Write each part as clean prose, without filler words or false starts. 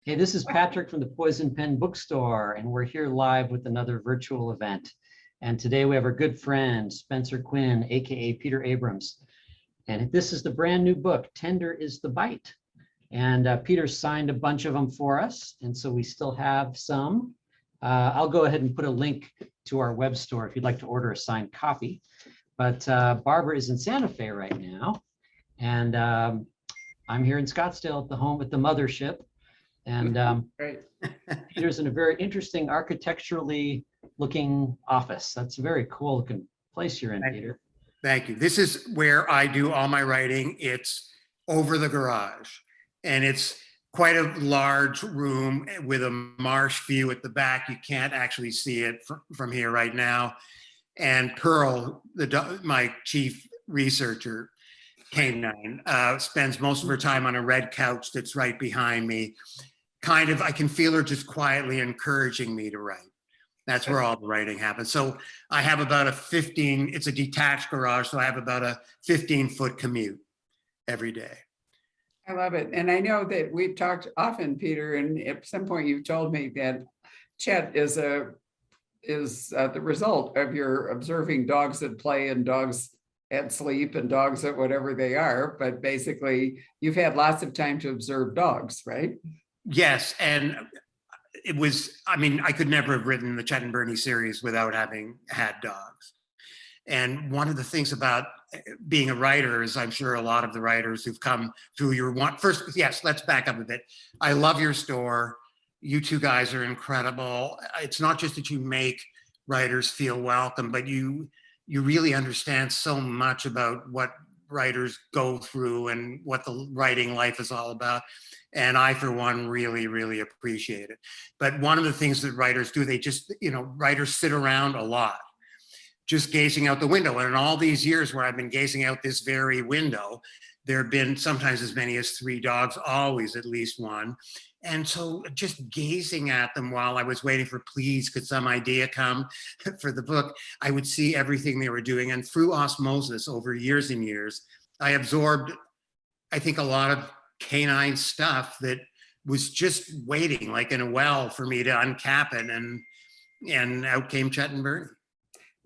Hey, this is Patrick from the Poison Pen Bookstore, and we're here live with another virtual event. And today we have our good friend, Spencer Quinn, AKA Peter Abrams. And this is the brand new book, Tender is the Bite. And Peter signed a bunch of them for us. And so we still have some. I'll go ahead and put a link to our web store if you'd like to order a signed copy. But Barbara is in Santa Fe right now. And I'm here in Scottsdale at the home at the mothership. And Peter's in a very interesting architecturally looking office. That's a very cool looking place you're in, Peter. Thank you. This is where I do all my writing. It's over the garage, and it's quite a large room with a marsh view at the back. You can't actually see it from here right now. And Pearl, my chief researcher, canine, spends most of her time on a red couch that's right behind me. Kind of, I can feel her just quietly encouraging me to write. That's where all the writing happens. So I have about it's a detached garage, so I have about a 15-foot commute every day. I love it. And I know that we've talked often, Peter, and at some point you've told me that Chet is the result of your observing dogs at play and dogs at sleep and dogs at whatever they are. But basically, you've had lots of time to observe dogs, right? Yes, and it was, I mean, I could never have written the Chet and Bernie series without having had dogs. And one of the things about being a writer is, I'm sure a lot of the writers who've come through your first, yes, let's back up a bit. I love your store. You two guys are incredible. It's not just that you make writers feel welcome, but you really understand so much about what writers go through and what the writing life is all about. And I, for one, really, really appreciate it. But one of the things that writers do, they just, writers sit around a lot, just gazing out the window. And in all these years where I've been gazing out this very window, there have been sometimes as many as 3 dogs, always at least one. And so just gazing at them while I was waiting for, please, could some idea come for the book, I would see everything they were doing. And through osmosis over years and years, I absorbed, I think, a lot of canine stuff that was just waiting like in a well for me to uncap it. And out came Chet and Bernie.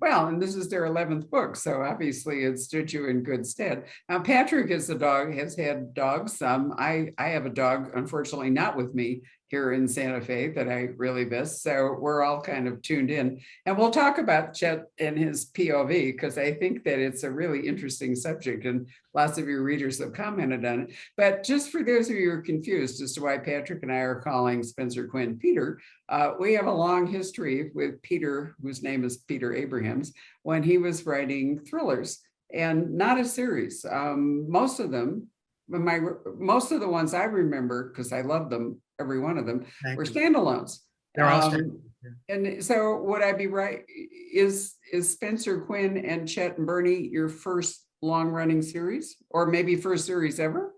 Well, and this is their 11th book, so obviously it stood you in good stead. Now, Patrick has had dogs. I have a dog, unfortunately not with me here in Santa Fe, that I really miss. So we're all kind of tuned in. And we'll talk about Chet and his POV, because I think that it's a really interesting subject and lots of your readers have commented on it. But just for those of you who are confused as to why Patrick and I are calling Spencer Quinn Peter, we have a long history with Peter, whose name is Peter Abrams, when he was writing thrillers, and not a series. Most of the ones I remember, because I love them, every one of them, were standalones. They're all and so would I be right? Is Spencer Quinn and Chet and Bernie your first long-running series, or maybe first series ever?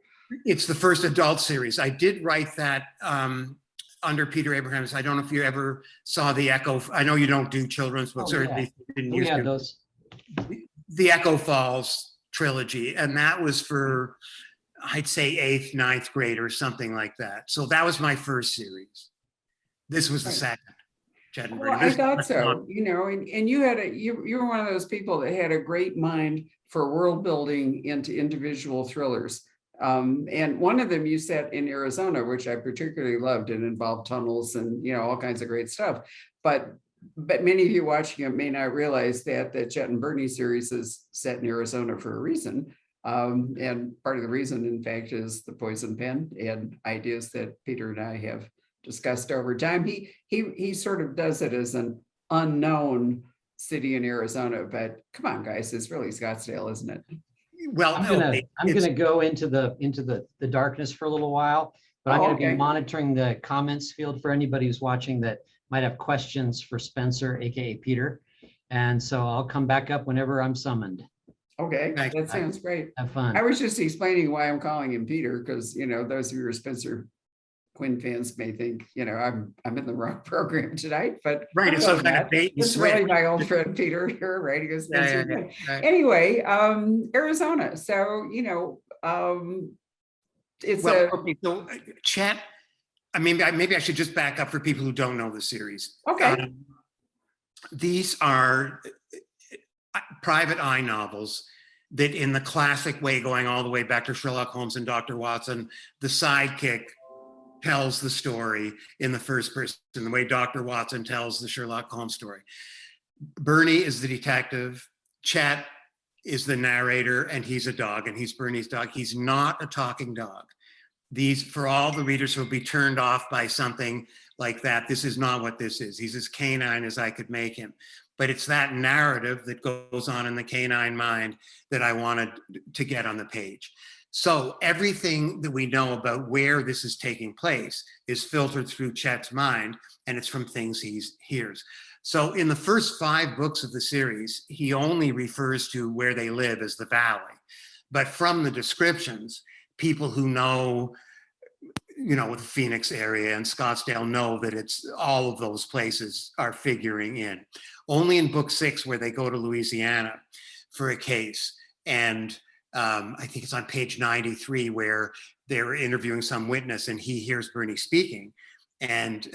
It's the first adult series. I did write that under Peter Abrams. I don't know if you ever saw the Echo. I know you don't do children's books, or at least didn't use those. The Echo Falls trilogy, and that was for, I'd say, 8th, 9th grade or something like that. So that was my first series. This was the second. Well, I thought so, and you were one of those people that had a great mind for world building into individual thrillers. And one of them you set in Arizona, which I particularly loved, and involved tunnels and all kinds of great stuff. But many of you watching it may not realize that the Chet and Bernie series is set in Arizona for a reason. And part of the reason, in fact, is the poison pen and ideas that Peter and I have discussed over time. He sort of does it as an unknown city in Arizona, but come on, guys, it's really Scottsdale, isn't it? Well, I'm gonna go into the darkness for a little while, but I'm gonna be monitoring the comments field for anybody who's watching that might have questions for Spencer, aka Peter, and so I'll come back up whenever I'm summoned. Okay, that sounds great. Have fun. I was just explaining why I'm calling him Peter, because those of you who are Spencer Quinn fans may think, I'm in the wrong program tonight, but right, it's some kind of bait and switch. Really my old friend Peter here, right? He goes, right. Anyway, Arizona. So, it's so Chet, maybe I should just back up for people who don't know the series. Okay. These are private eye novels that, in the classic way, going all the way back to Sherlock Holmes and Dr. Watson, the sidekick tells the story in the first person, the way Dr. Watson tells the Sherlock Holmes story. Bernie is the detective, Chet is the narrator, and he's a dog, and he's Bernie's dog. He's not a talking dog. These, for all the readers who will be turned off by something like that, this is not what this is. He's as canine as I could make him. But it's that narrative that goes on in the canine mind that I wanted to get on the page. So everything that we know about where this is taking place is filtered through Chet's mind, and it's from things he hears. So in the first 5 books of the series, he only refers to where they live as the valley. But from the descriptions, people who know, the Phoenix area and Scottsdale know that it's all of those places are figuring in. Only in book 6, where they go to Louisiana for a case, and I think it's on page 93, where they're interviewing some witness and he hears Bernie speaking, and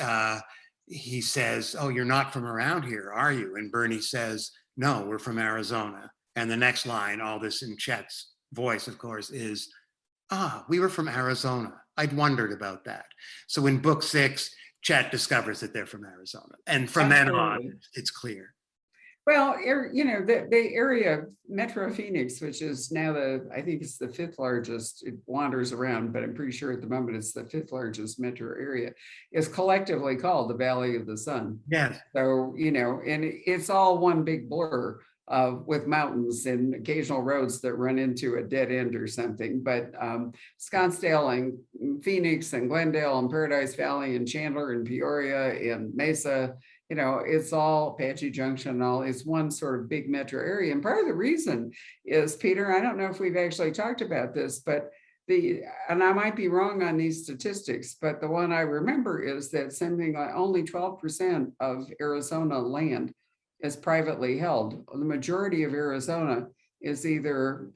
he says, "Oh, you're not from around here, are you?" And Bernie says, "No, we're from Arizona." And the next line, all this in Chet's voice, of course, is, "We were from Arizona. I'd wondered about that." So in book 6, Chet discovers that they're from Arizona. And from then on, it's clear. Well, the area, Metro Phoenix, which is now I think it's the 5th largest, it wanders around, but I'm pretty sure at the moment it's the 5th largest metro area, is collectively called the Valley of the Sun. Yes. So, and it's all one big blur with mountains and occasional roads that run into a dead end or something. But Scottsdale and Phoenix and Glendale and Paradise Valley and Chandler and Peoria and Mesa, it's all Apache Junction and all. It's one sort of big metro area. And part of the reason is, Peter, I don't know if we've actually talked about this, but and I might be wrong on these statistics, but the one I remember is that something like only 12% of Arizona land is privately held. The majority of Arizona is either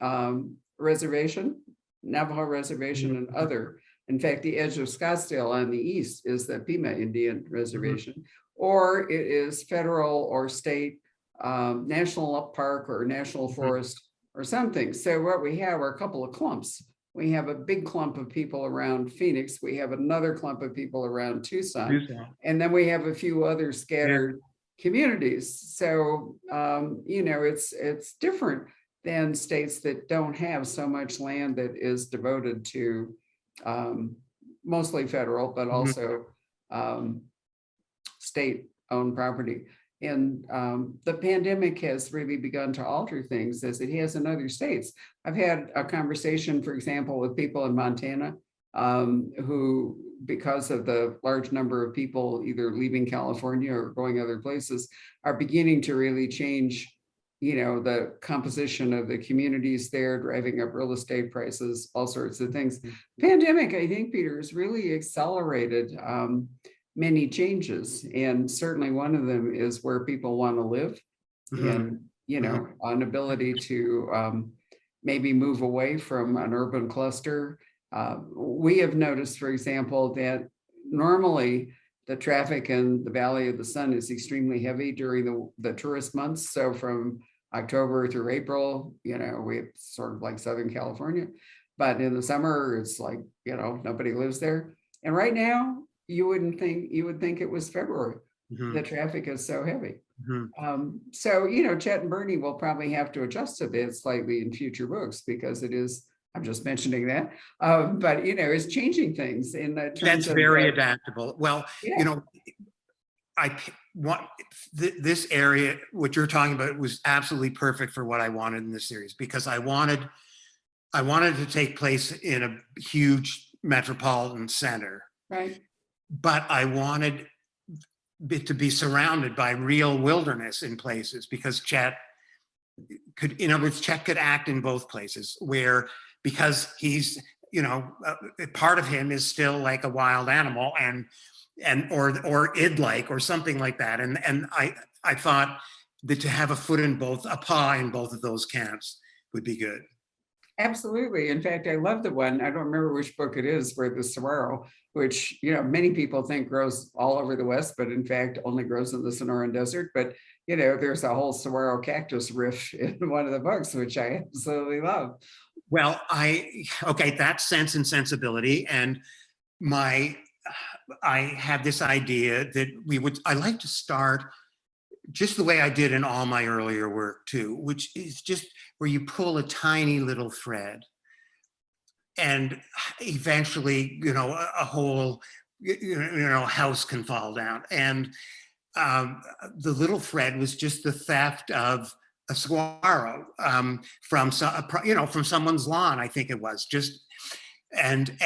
reservation, Navajo reservation, and other. In fact, the edge of Scottsdale on the east is the Pima Indian Reservation, or it is federal or state national park or national forest or something. So what we have are a couple of clumps. We have a big clump of people around Phoenix. We have another clump of people around Tucson. And then we have a few other scattered communities. So, it's different than states that don't have so much land that is devoted to mostly federal, but also state-owned property. And the pandemic has really begun to alter things as it has in other states. I've had a conversation, for example, with people in Montana who, because of the large number of people either leaving California or going other places, are beginning to really change, the composition of the communities there, driving up real estate prices, all sorts of things. Pandemic, I think, Peter, has really accelerated many changes. And certainly one of them is where people want to live and, an ability to maybe move away from an urban cluster. We have noticed, for example, that normally the traffic in the Valley of the Sun is extremely heavy during the tourist months. So from October through April, we have sort of like Southern California, but in the summer, it's like, nobody lives there. And right now, you would think it was February. The traffic is so heavy. So, Chet and Bernie will probably have to adjust to this slightly in future books, because it is, I'm just mentioning that, but it's changing things in the terms That's of very adaptable. Well, I want this area, what you're talking about, was absolutely perfect for what I wanted in this series, because I wanted to take place in a huge metropolitan center, right? But I wanted it to be surrounded by real wilderness in places, because Chet could, in other words, Chet could act in both places, because he's, part of him is still like a wild animal or id-like or something like that. And I thought that to have a paw in both of those camps would be good. Absolutely. In fact, I love the one, I don't remember which book it is, where the saguaro, which, many people think grows all over the West, but in fact only grows in the Sonoran Desert. But, there's a whole saguaro cactus riff in one of the books, which I absolutely love. Well, okay, that's Sense and Sensibility. And I had this idea that I like to start just the way I did in all my earlier work too, which is just where you pull a tiny little thread and eventually, a whole, house can fall down. And the little thread was just the theft of a saguaro from someone's lawn, I think it was. And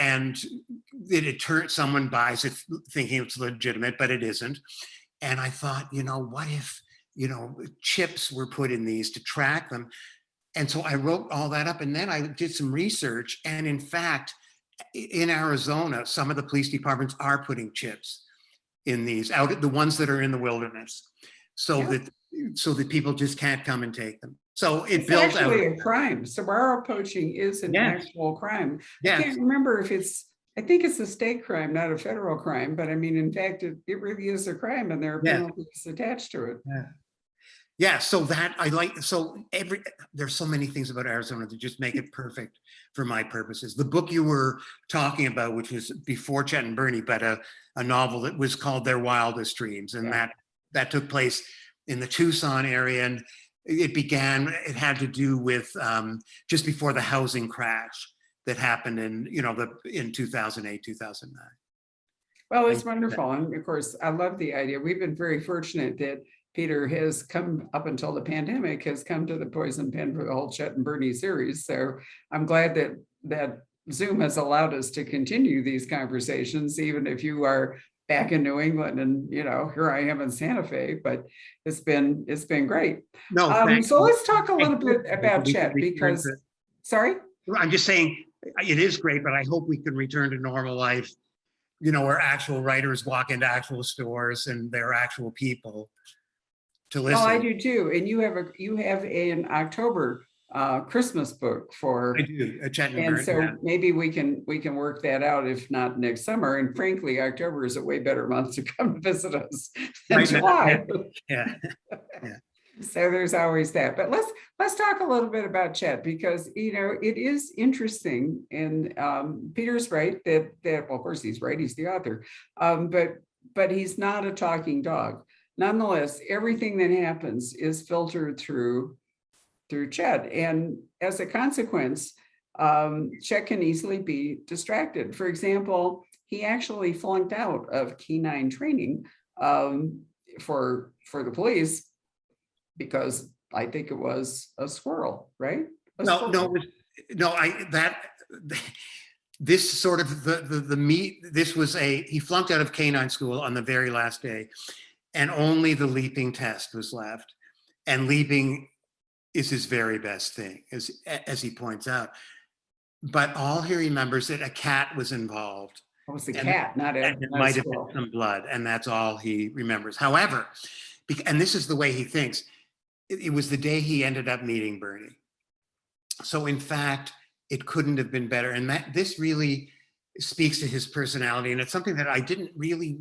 it turned, someone buys it thinking it's legitimate, but it isn't. And I thought, what if, chips were put in these to track them? And so I wrote all that up, and then I did some research. And in fact, in Arizona, some of the police departments are putting chips in these, the ones that are in the wilderness, so that people just can't come and take them. So it's builds actually a crime. Saguaro poaching is an actual crime. I can't remember if I think it's a state crime, not a federal crime, but I mean, in fact, it really is a crime, and there are penalties attached to it. Yeah, so that I like, there's so many things about Arizona that just make it perfect for my purposes. The book you were talking about, which was before Chet and Bernie, but a novel that was called Their Wildest Dreams, and that took place in the Tucson area, and it had to do with just before the housing crash that happened in 2008, 2009. Well, it's wonderful. And of course, I love the idea. We've been very fortunate that Peter has come, up until the pandemic, has come to the Poison Pen for the whole Chet and Bernie series. So I'm glad that Zoom has allowed us to continue these conversations, even if you are back in New England and, here I am in Santa Fe, but it's been great. No, so let's talk a little bit about Chet, because, sorry? I'm just saying it is great, but I hope we can return to normal life, where actual writers walk into actual stores and they're actual people to listen. Oh, I do too. And you have an October Christmas book for. I do, a Chet and Bernie, so maybe we can work that out, if not next summer. And frankly, October is a way better month to come visit us than July. Yeah. So there's always that. But let's talk a little bit about Chet, because it is interesting. And Peter's right that well, of course he's right, he's the author, but he's not a talking dog. Nonetheless, everything that happens is filtered through Chet, and as a consequence, Chet can easily be distracted. For example, he actually flunked out of canine training for the police, because I think it was a squirrel, right? This sort of the meat. This was he flunked out of canine school on the very last day, and only the leaping test was left, and leaping is his very best thing, as he points out. But all he remembers that a cat was involved. It was a cat, not a it might have been some blood, and that's all he remembers. However, and this is the way he thinks, it was the day he ended up meeting Bernie. So in fact, it couldn't have been better. And this really speaks to his personality. And it's something that I didn't really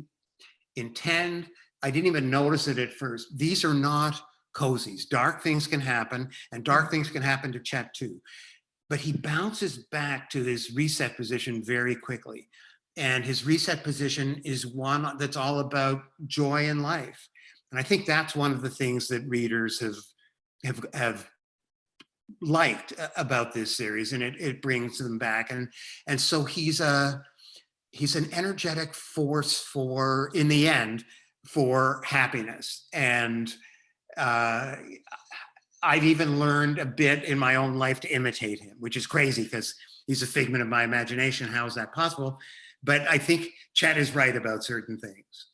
intend. I didn't even notice it at first. These are not cozies. Dark things can happen, and dark things can happen to Chet too. But he bounces back to his reset position very quickly. And his reset position is one that's all about joy in life. And I think that's one of the things that readers have liked about this series, and it brings them back. And so he's an energetic force in the end, for happiness. And I've even learned a bit in my own life to imitate him, which is crazy because he's a figment of my imagination. How is that possible? But I think Chet is right about certain things.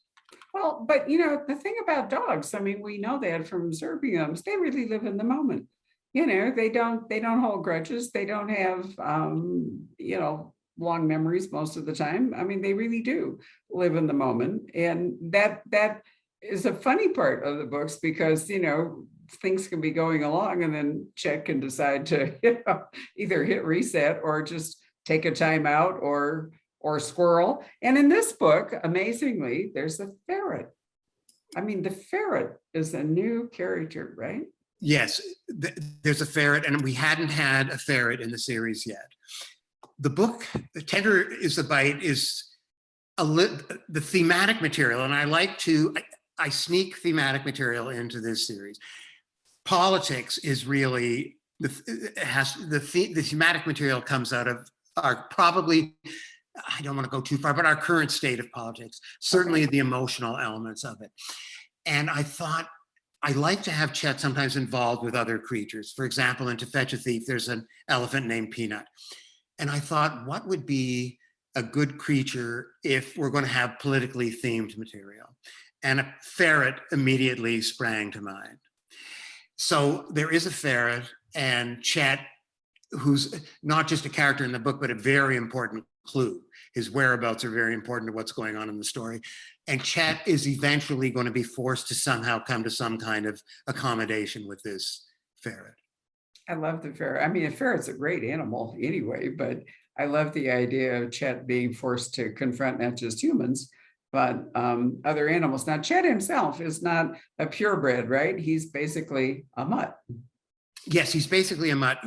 Well, but the thing about dogs, I mean, we know that from observing them, they really live in the moment. They don't hold grudges. They don't have, long memories most of the time. I mean, they really do live in the moment. And that is a funny part of the books because, things can be going along and then Chet can decide to, either hit reset or just take a time out or squirrel. And in this book, amazingly, there's a ferret. I mean, the ferret is a new character, right? Yes, there's a ferret, and we hadn't had a ferret in the series yet. The book, Tender is the Bite, is the thematic material, and I sneak thematic material into this series. Politics is really the thematic material comes out of our probably, I don't want to go too far, but our current state of politics, certainly the emotional elements of it. And I thought I like to have Chet sometimes involved with other creatures. For example, in To Fetch a Thief, there's an elephant named Peanut. And I thought, what would be a good creature if we're going to have politically themed material? And a ferret immediately sprang to mind. So there is a ferret, and Chet, who's not just a character in the book, but a very important clue. His whereabouts are very important to what's going on in the story. And Chet is eventually going to be forced to somehow come to some kind of accommodation with this ferret. I love the ferret. I mean, a ferret's a great animal anyway, but I love the idea of Chet being forced to confront not just humans, but other animals. Now, Chet himself is not a purebred, right? He's basically a mutt. Yes, he's basically a mutt.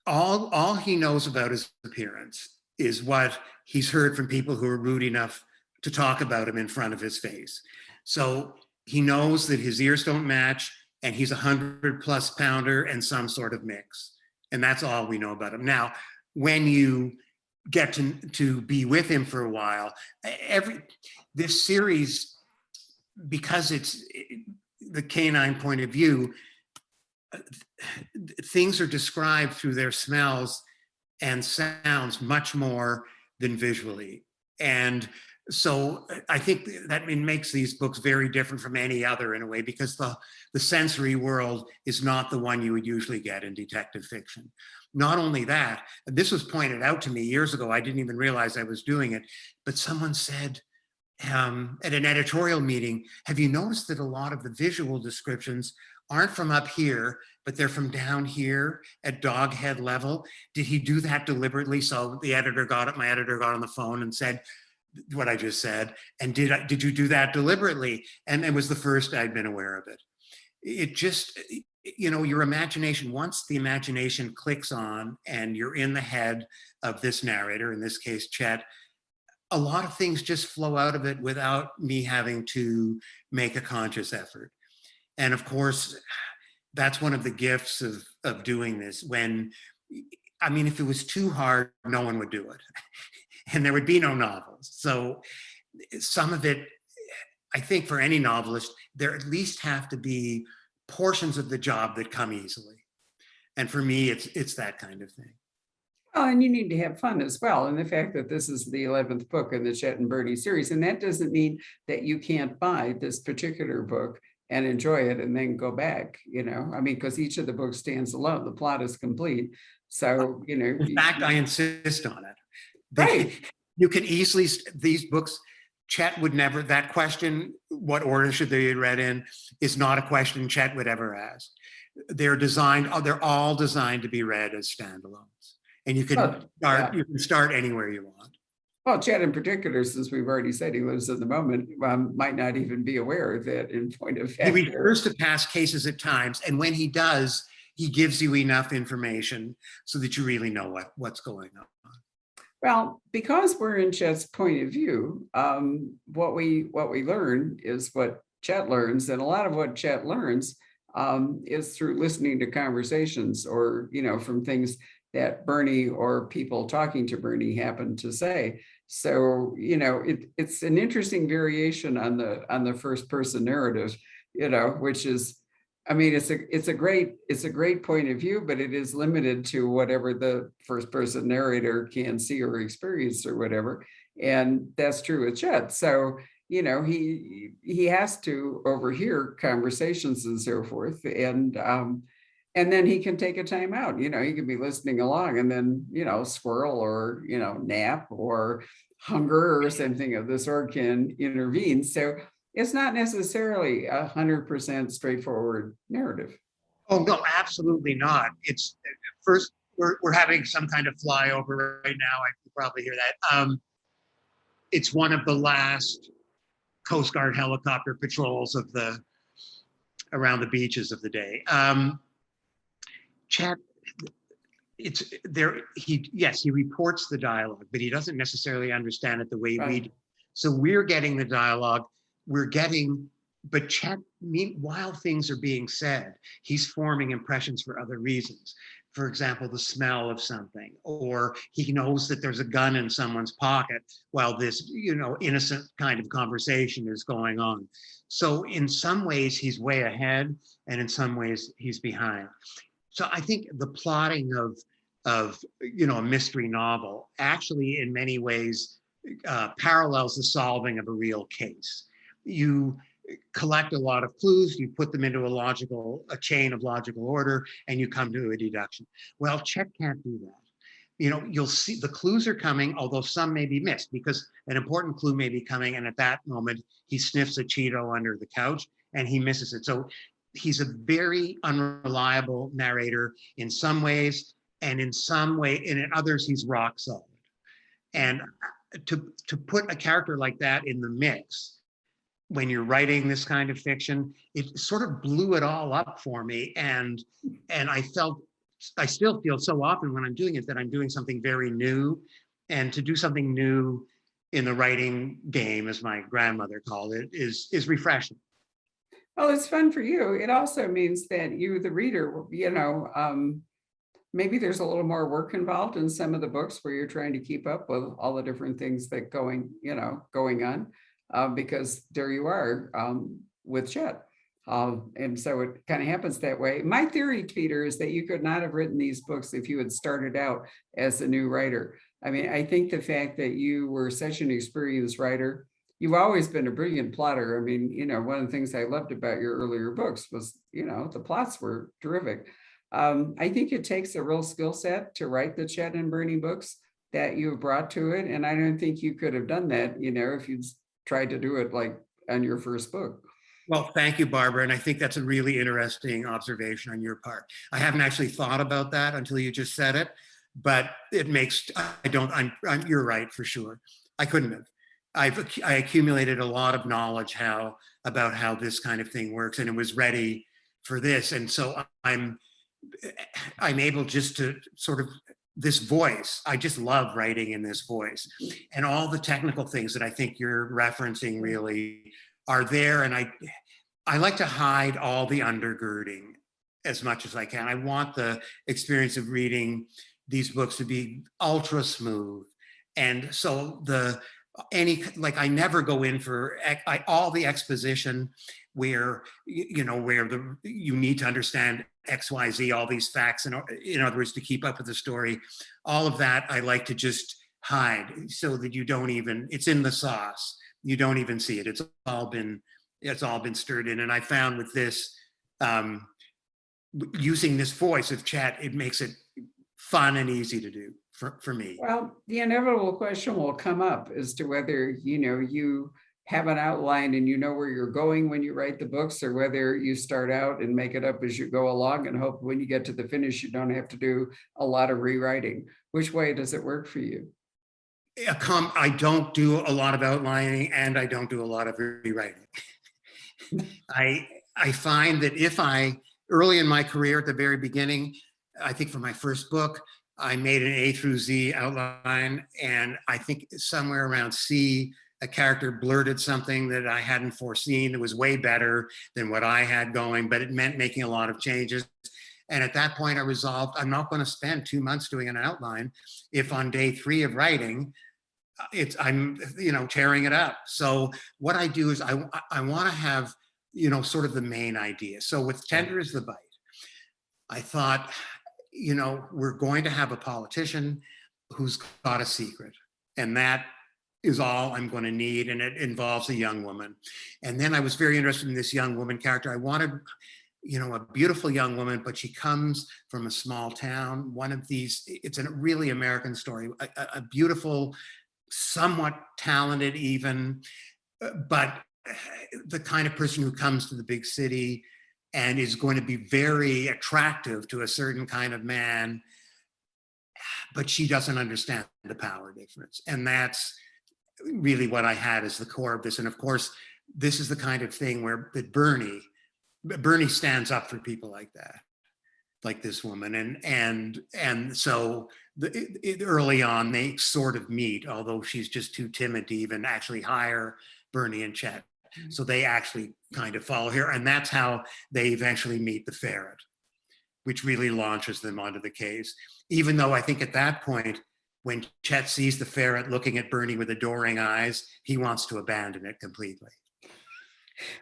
All he knows about his appearance is what he's heard from people who are rude enough to talk about him in front of his face. So he knows that his ears don't match, and he's 100+ pounder and some sort of mix. And that's all we know about him. Now, when you get to be with him for a while, this series, because it's the canine point of view, things are described through their smells and sounds much more than visually. And so I think that it makes these books very different from any other in a way, because the sensory world is not the one you would usually get in detective fiction. Not only that, and this was pointed out to me years ago, I didn't even realize I was doing it, but someone said at an editorial meeting, have you noticed that a lot of the visual descriptions aren't from up here, but they're from down here at dog head level? Did he do that deliberately? So my editor got on the phone and said what I just said. And did you do that deliberately? And it was the first I'd been aware of it. It just, your imagination, once the imagination clicks on and you're in the head of this narrator, in this case, Chet, a lot of things just flow out of it without me having to make a conscious effort. And of course, that's one of the gifts of doing this. If it was too hard, no one would do it. And there would be no novels. So some of it, I think for any novelist, there at least have to be portions of the job that come easily. And for me, it's that kind of thing. Well, and you need to have fun as well. And the fact that this is the 11th book in the Chet and Bernie series, and that doesn't mean that you can't buy this particular book and enjoy it and then go back, because each of the books stands alone. The plot is complete. So, In fact, I insist on it. Right. You can easily, these books, Chet would never, that question, what order should they be read in, is not a question Chet would ever ask. They're all designed to be read as standalones. And you can start anywhere you want. Well, Chet in particular, since we've already said he lives in the moment, might not even be aware of that in point of fact. He refers to past cases at times, and when he does, he gives you enough information so that you really know what's going on. Well, because we're in Chet's point of view, what we learn is what Chet learns, and a lot of what Chet learns is through listening to conversations or from things that Bernie or people talking to Bernie happen to say. So it's an interesting variation on the first person narrative, which is, it's a great point of view, but it is limited to whatever the first person narrator can see or experience or whatever. And that's true with Chet. So, he has to overhear conversations and so forth. And then he can take a time out, he can be listening along and then, squirrel or, nap or hunger or something of the sort can intervene. So it's not necessarily 100% straightforward narrative. Oh, no, absolutely not. It's first, we're having some kind of flyover right now. I can probably hear that. It's one of the last Coast Guard helicopter patrols of around the beaches of the day. Chet, it's there. Yes, he reports the dialogue, but he doesn't necessarily understand it the way we do. So we're getting the dialogue. But Chet, while things are being said, he's forming impressions for other reasons. For example, the smell of something, or he knows that there's a gun in someone's pocket while this, innocent kind of conversation is going on. So in some ways he's way ahead, and in some ways he's behind. So I think the plotting of a mystery novel actually in many ways parallels the solving of a real case. You collect a lot of clues, you put them into a chain of logical order, and you come to a deduction. Well, Chet can't do that. You'll see the clues are coming, although some may be missed, because an important clue may be coming, and at that moment, he sniffs a Cheeto under the couch, and he misses it. So he's a very unreliable narrator in some ways, and in others, he's rock solid. And to put a character like that in the mix, when you're writing this kind of fiction, it sort of blew it all up for me. And I still feel so often when I'm doing it that I'm doing something very new, and to do something new in the writing game, as my grandmother called it, is refreshing. Well, it's fun for you. It also means that you, the reader, maybe there's a little more work involved in some of the books where you're trying to keep up with all the different things that going on. Because there you are with Chet. And so it kind of happens that way. My theory, Peter, is that you could not have written these books if you had started out as a new writer. I mean, I think the fact that you were such an experienced writer, you've always been a brilliant plotter. I mean, one of the things I loved about your earlier books was, the plots were terrific. I think it takes a real skill set to write the Chet and Bernie books that you've brought to it. And I don't think you could have done that, if you'd tried to do it like on your first book. Well, thank you, Barbara. And I think that's a really interesting observation on your part. I haven't actually thought about that until you just said it, but you're right for sure. I couldn't have. I accumulated a lot of knowledge about how this kind of thing works, and it was ready for this. And so I'm able just to sort of, this voice, I just love writing in this voice, and all the technical things that I think you're referencing really are there. And I like to hide all the undergirding as much as I can. I want the experience of reading these books to be ultra smooth. And so I never go in for all the exposition where you need to understand XYZ, all these facts, and in other words, to keep up with the story. All of that I like to just hide so that it's in the sauce. You don't even see it. It's all been stirred in. And I found with this, using this voice of Chet, it makes it fun and easy to do for me. Well, the inevitable question will come up as to whether, you have an outline and you know where you're going when you write the books, or whether you start out and make it up as you go along and hope when you get to the finish, you don't have to do a lot of rewriting. Which way does it work for you? I don't do a lot of outlining, and I don't do a lot of rewriting. I find that early in my career at the very beginning, I think for my first book, I made an A through Z outline, and I think somewhere around C, a character blurted something that I hadn't foreseen. It was way better than what I had going, but it meant making a lot of changes. And at that point I resolved, I'm not going to spend 2 months doing an outline if on day 3 of writing, I'm tearing it up. So what I do is I want to have, sort of the main idea. So with Tender is the Bite, I thought, we're going to have a politician who's got a secret, and that is all I'm going to need, and it involves a young woman. And then I was very interested in this young woman character. I wanted, a beautiful young woman, but she comes from a small town. It's a really American story, a beautiful somewhat talented even, but the kind of person who comes to the big city and is going to be very attractive to a certain kind of man, but she doesn't understand the power difference. And that's really what I had as the core of this. And of course, this is the kind of thing where that Bernie stands up for people like that, like this woman. And so early on, they sort of meet, although she's just too timid to even actually hire Bernie and Chet. So they actually kind of follow her. And that's how they eventually meet the Ferret, which really launches them onto the case. Even though I think at that point, when Chet sees the Ferret looking at Bernie with adoring eyes, he wants to abandon it completely.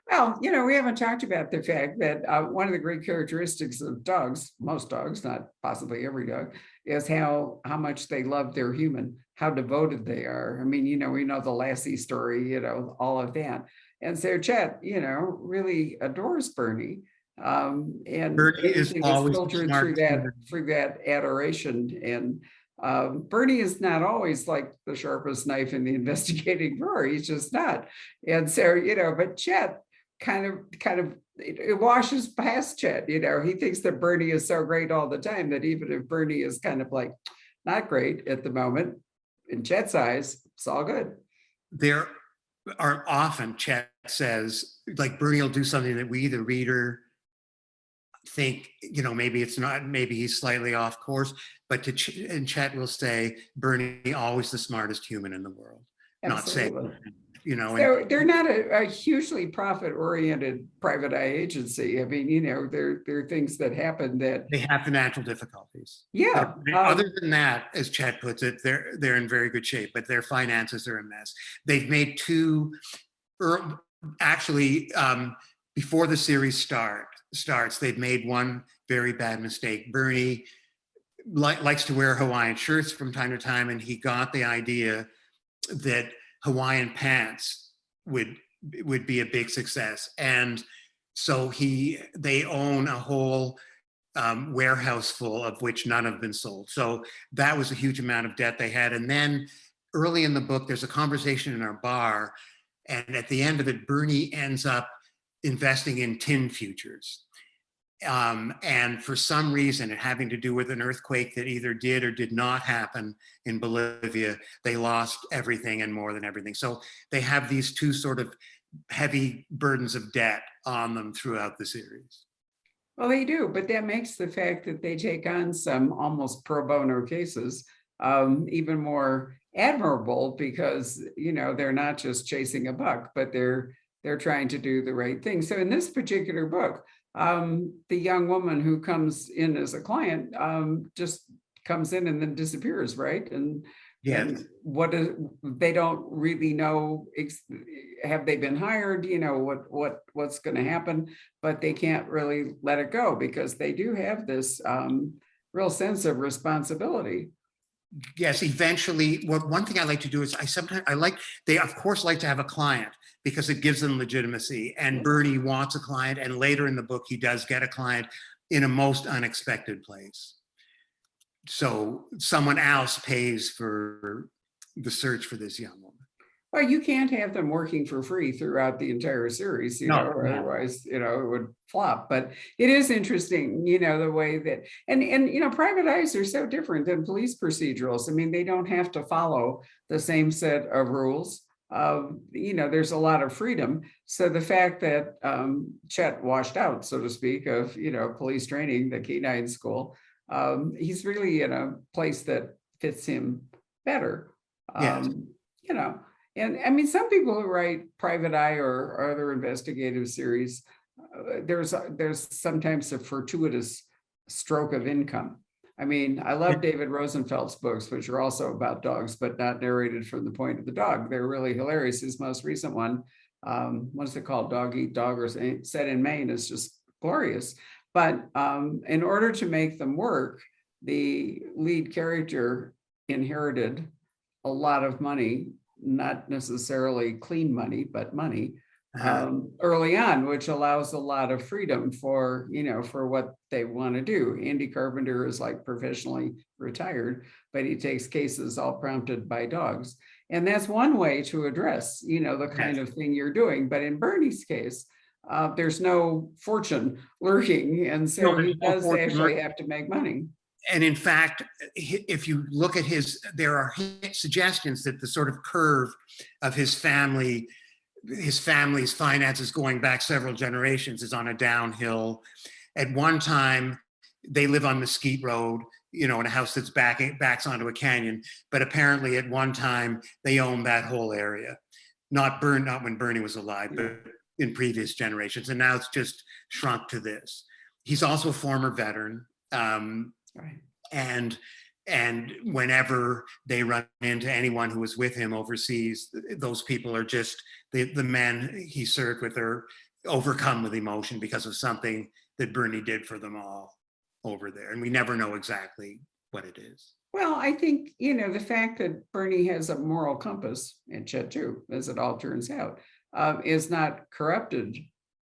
Well, we haven't talked about the fact that one of the great characteristics of dogs, most dogs, not possibly every dog, is how much they love their human, how devoted they are. I mean, we know the Lassie story, all of that. And so Chet, really adores Bernie. And Bernie is always filtered through that adoration. And Bernie is not always like the sharpest knife in the investigating drawer. He's just not. And so, but Chet kind of it washes past Chet. He thinks that Bernie is so great all the time that even if Bernie is kind of like not great at the moment, in Chet's eyes, it's all good. There are often, Chet says, like Bernie will do something that we, the reader, think, maybe it's not, maybe he's slightly off course, but and Chet will say, Bernie, always the smartest human in the world. Absolutely. Not saying, So they're not a hugely profit-oriented private eye agency. I mean, there are things that happen that they have financial difficulties. Yeah. Other than that, as Chet puts it, they're in very good shape, but their finances are a mess. They've made actually, before the series starts, they've made one very bad mistake. Bernie likes to wear Hawaiian shirts from time to time, and he got the idea that Hawaiian pants would be a big success. And so they own a whole warehouse full, of which none have been sold. So that was a huge amount of debt they had. And then early in the book, there's a conversation in our bar, and at the end of it, Bernie ends up investing in tin futures. And for some reason, it having to do with an earthquake that either did or did not happen in Bolivia, they lost everything and more than everything. So they have these two sort of heavy burdens of debt on them throughout the series. Well, they do, but that makes the fact that they take on some almost pro bono cases even more admirable, because they're not just chasing a buck, but they're trying to do the right thing. So in this particular book, the young woman who comes in as a client just comes in and then disappears, right? And yeah, they don't really know, have they been hired, what's going to happen, but they can't really let it go because they do have this real sense of responsibility. Yes, eventually. One thing I like to do is they of course like to have a client because it gives them legitimacy. And Bernie wants a client, and later in the book, he does get a client in a most unexpected place. So someone else pays for the search for this young woman. Well, you can't have them working for free throughout the entire series, otherwise, it would flop. But it is interesting, the way that, and private eyes are so different than police procedurals. I mean, they don't have to follow the same set of rules. There's a lot of freedom. So the fact that Chet washed out, so to speak, of, police training, the K-9 school, he's really in a place that fits him better. Yes. And I mean, some people who write private eye or other investigative series, there's sometimes a fortuitous stroke of income. I mean, I love David Rosenfeld's books, which are also about dogs, but not narrated from the point of the dog. They're really hilarious. His most recent one, what is it called? Dog Eat Dog, or Set in Maine, is just glorious. But in order to make them work, the lead character inherited a lot of money, not necessarily clean money, but money early on, which allows a lot of freedom for, for what they want to do. Andy Carpenter is like professionally retired, but he takes cases all prompted by dogs. And that's one way to address, the kind of thing you're doing. But in Bernie's case, there's no fortune lurking. And so he does actually have to make money. And in fact, if you look at there are suggestions that the sort of curve of his family's finances going back several generations is on a downhill. At one time, they live on Mesquite Road, in a house that's backs onto a canyon. But apparently at one time, they owned that whole area. Not when Bernie was alive, but in previous generations. And now it's just shrunk to this. He's also a former veteran. Right. And whenever they run into anyone who was with him overseas, those people are just the men he served with are overcome with emotion because of something that Bernie did for them all over there. And we never know exactly what it is. Well, I think, the fact that Bernie has a moral compass, and Chet too, as it all turns out, is not corrupted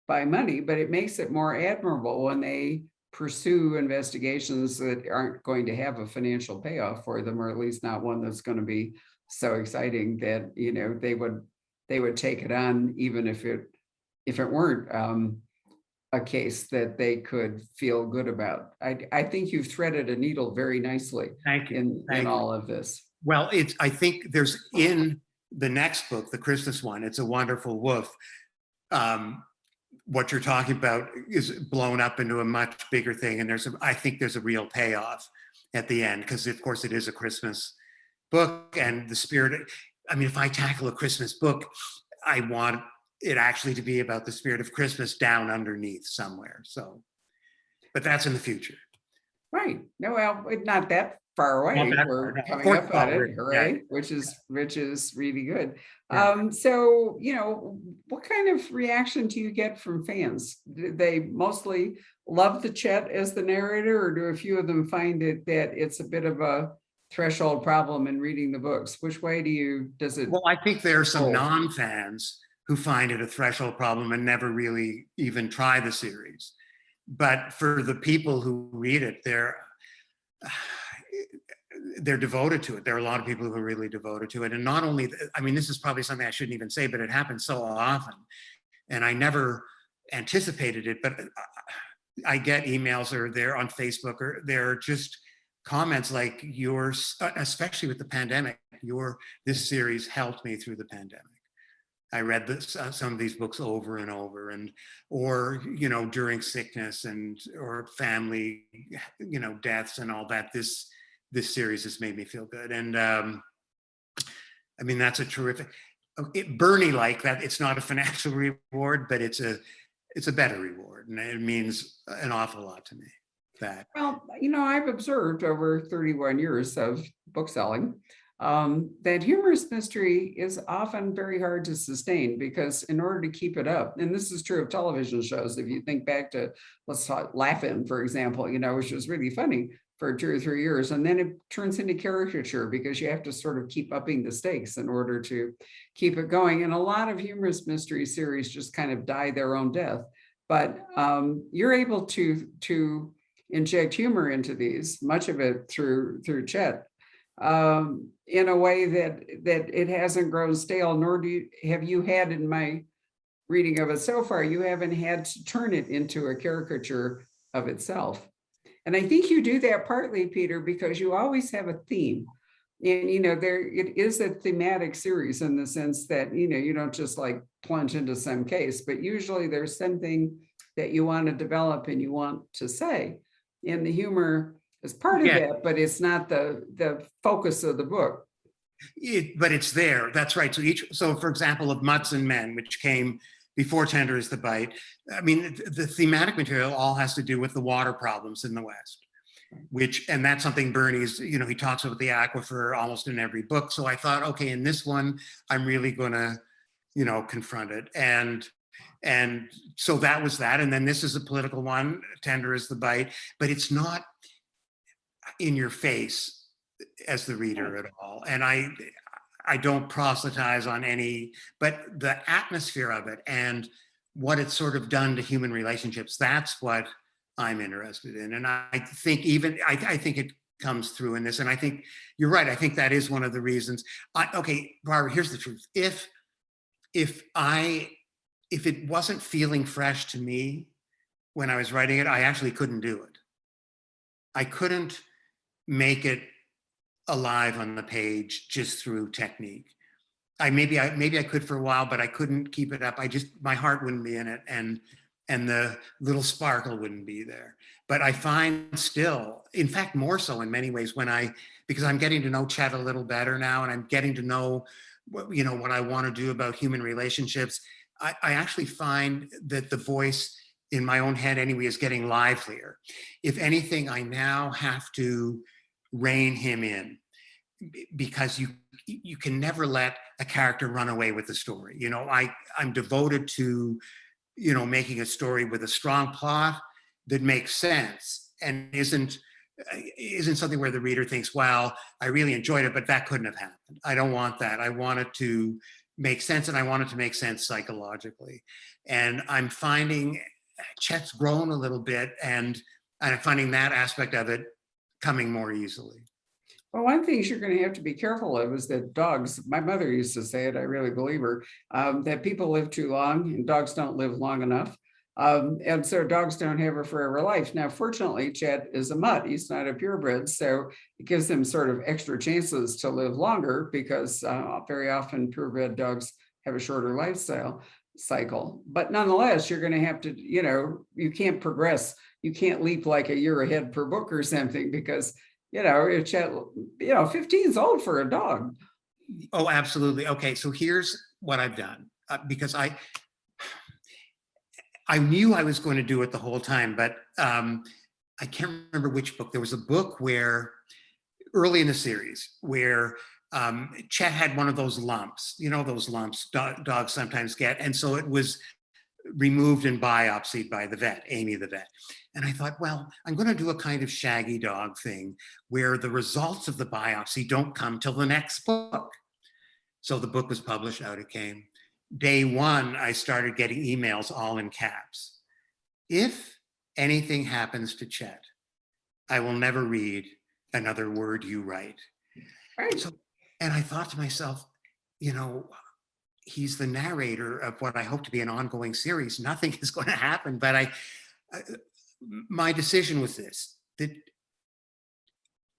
by money, but it makes it more admirable when they pursue investigations that aren't going to have a financial payoff for them, or at least not one that's going to be so exciting that they would take it on, even if it weren't a case that they could feel good about. I think you've threaded a needle very nicely. Thank you. In all of this. Well, I think there's in the next book, the Christmas one, It's a Wonderful Wolf. What you're talking about is blown up into a much bigger thing. And I think there's a real payoff at the end, because of course it is a Christmas book, and the spirit, if I tackle a Christmas book, I want it actually to be about the spirit of Christmas down underneath somewhere. So, but that's in the future. Right. No, well, not that far away. We're coming up on it, right? Which is really good. Yeah. So, what kind of reaction do you get from fans? Do they mostly love the Chet as the narrator, or do a few of them find that it's a bit of a threshold problem in reading the books? Which way does it? Well, I think there are some non-fans who find it a threshold problem and never really even try the series. But for the people who read it, they're devoted to it. There are a lot of people who are really devoted to it. And not only, this is probably something I shouldn't even say, but it happens so often. And I never anticipated it, but I get emails, or they're on Facebook, or they're just comments like yours, especially with the pandemic, this series helped me through the pandemic. I read some of these books over and over, or during sickness or family, deaths and all that. This series has made me feel good, and that's a terrific. Bernie like that. It's not a financial reward, but it's a better reward, and it means an awful lot to me. Well, I've observed over 31 years of bookselling that humorous mystery is often very hard to sustain, because in order to keep it up, and this is true of television shows, if you think back to, let's talk Laugh-In, for example, which was really funny for 2 or 3 years, and then it turns into caricature because you have to sort of keep upping the stakes in order to keep it going. And a lot of humorous mystery series just kind of die their own death. But you're able to inject humor into these, much of it through Chet, in a way that it hasn't grown stale, nor have you had, in my reading of it so far, you haven't had to turn it into a caricature of itself. And I think you do that partly, Peter, because you always have a theme. And, it is a thematic series in the sense that, you don't just like plunge into some case, but usually there's something that you want to develop and you want to say. And the humor is part of that, but it's not the focus of the book. But it's there. That's right. So for example, of Mutts and Men, which came before Tender is the Bite, the thematic material all has to do with the water problems in the West, and that's something Bernie's, he talks about the aquifer almost in every book. So I thought, okay, in this one, I'm really gonna, confront it. And so that was that. And then this is a political one, Tender is the Bite, but it's not in your face as the reader at all. And I don't proselytize on any, but the atmosphere of it and what it's sort of done to human relationships, that's what I'm interested in. And I think I think it comes through in this. And I think you're right. I think that is one of the reasons. Okay, Barbara, here's the truth. If it wasn't feeling fresh to me when I was writing it, I actually couldn't do it. I couldn't make it alive on the page just through technique. Maybe I could for a while, but I couldn't keep it up. My heart wouldn't be in it, and the little sparkle wouldn't be there. But I find still, in fact, more so in many ways because I'm getting to know Chet a little better now, and I'm getting to know what I want to do about human relationships. I actually find that the voice in my own head anyway is getting livelier. If anything, I now have to rein him in, because you can never let a character run away with the story. I'm devoted to making a story with a strong plot that makes sense and isn't something where the reader thinks, well, I really enjoyed it, but that couldn't have happened. I don't want that. I want it to make sense, and I want it to make sense psychologically. And I'm finding Chet's grown a little bit, and I'm finding that aspect of it coming more easily. Well, one thing you're going to have to be careful of is that dogs, my mother used to say it, I really believe her, that people live too long and dogs don't live long enough. And so dogs don't have a forever life. Now, fortunately, Chet is a mutt. He's not a purebred, so it gives him sort of extra chances to live longer, because very often purebred dogs have a shorter lifestyle cycle. But nonetheless, you're going to have to, you can't progress. You can't leap like a year ahead per book or something, because Chet, 15 is old for a dog. Oh, absolutely. Okay, so here's what I've done, because I knew I was going to do it the whole time, but I can't remember which book. There was a book where, early in the series, where Chet had one of those lumps, those lumps dogs sometimes get. And so it was removed and biopsied by the vet, Amy the vet. And I thought, well, I'm going to do a kind of Shaggy Dog thing where the results of the biopsy don't come till the next book. So the book was published, out it came. Day one, I started getting emails all in caps. If anything happens to Chet, I will never read another word you write. Right. So, and I thought to myself, he's the narrator of what I hope to be an ongoing series. Nothing is going to happen, but my decision was this, that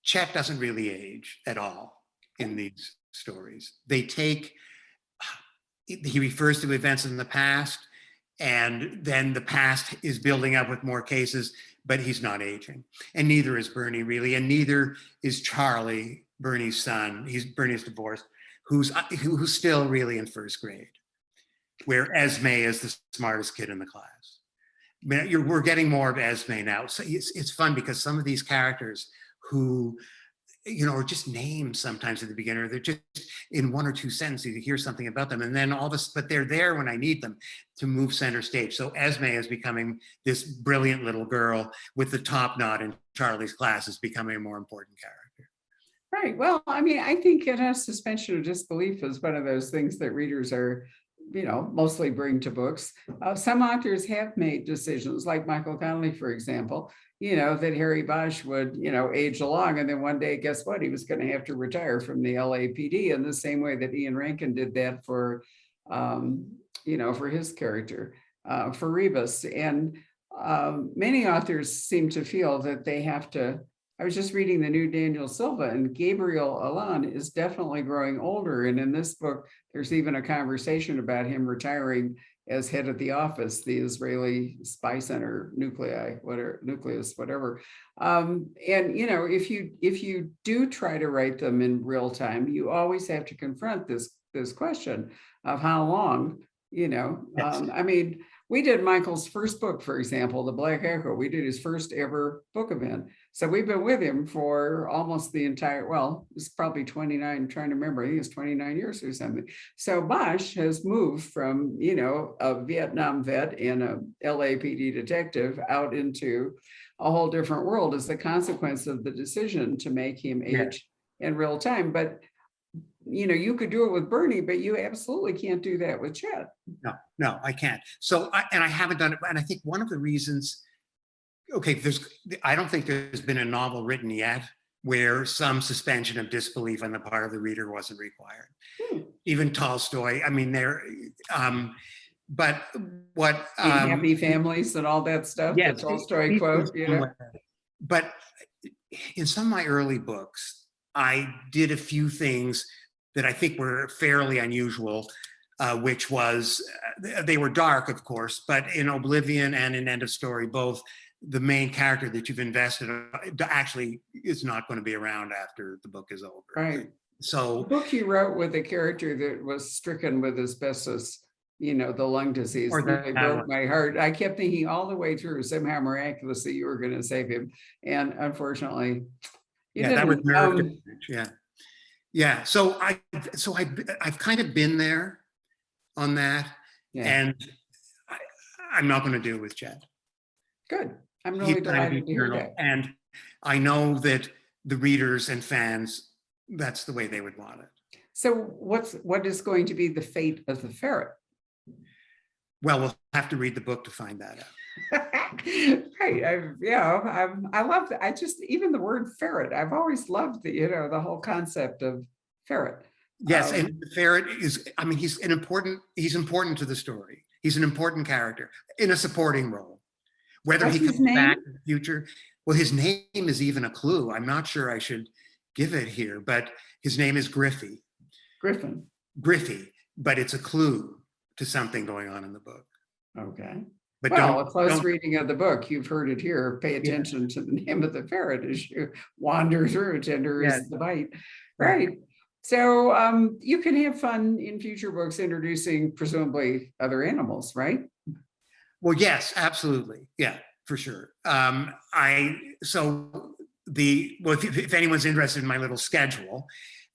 Chet doesn't really age at all in these stories. He refers to events in the past, and then the past is building up with more cases, but he's not aging. And neither is Bernie, really, and neither is Charlie, Bernie's son. Bernie's divorced, who's still really in first grade, where Esme is the smartest kid in the class. We're getting more of Esme now. So it's fun, because some of these characters who, are just names sometimes at the beginning, they're just in one or two sentences, you hear something about them, and then but they're there when I need them to move center stage. So Esme is becoming this brilliant little girl with the top knot in Charlie's class, is becoming a more important character. Right. Well, I mean, I think suspension of disbelief is one of those things that readers are, mostly bring to books. Some authors have made decisions, like Michael Connelly, for example, that Harry Bosch would, age along. And then one day, guess what? He was going to have to retire from the LAPD, in the same way that Ian Rankin did that for, for his character, for Rebus. And many authors seem to feel that they have to. I was just reading the new Daniel Silva, and Gabriel Allon is definitely growing older. And in this book, there's even a conversation about him retiring as head of the office, the Israeli Spy Center nucleus, whatever. And if you do try to write them in real time, you always have to confront this question of how long. Yes. I mean, we did Michael's first book, for example, The Black Echo. We did his first ever book event. So we've been with him for almost the entire, it's probably 29, trying to remember, I think it's 29 years or something. So Bosch has moved from, a Vietnam vet and a LAPD detective out into a whole different world as a consequence of the decision to make him age in real time. But you could do it with Bernie, but you absolutely can't do that with Chet. No, I can't. So, I haven't done it. And I think one of the reasons, okay, I don't think there's been a novel written yet where some suspension of disbelief on the part of the reader wasn't required. Even Tolstoy, I mean, but what Happy families and all that stuff, yes, the Tolstoy quote, But in some of my early books, I did a few things that I think were fairly unusual, which was, they were dark, of course, but in Oblivion and in End of Story, both, the main character that you've invested actually is not going to be around after the book is over. Right. So the book you wrote with a character that was stricken with asbestos, the lung disease, really broke my heart. I kept thinking all the way through, somehow miraculously you were going to save him, and unfortunately, you didn't. That was nerve damage. Yeah. So I've kind of been there on that, and I'm not going to do it with Chet. Good. I'm really delighted to hear that. And I know that the readers and fans, that's the way they would want it. So what is going to be the fate of the ferret? Well, we'll have to read the book to find that out. Right. I love that. Even the word ferret, I've always loved the whole concept of ferret. Yes. And the ferret is, I mean, he's important to the story. He's an important character in a supporting role. Whether he comes back in the future, well, his name is even a clue. I'm not sure I should give it here, but his name is Griffey. Griffey, but it's a clue to something going on in the book. Okay. But a close reading of the book, you've heard it here. Pay attention to the name of the ferret as you wander through. Tender is the bite. Right. So you can have fun in future books introducing presumably other animals, right? Well, yes, absolutely. Yeah, for sure. If anyone's interested in my little schedule,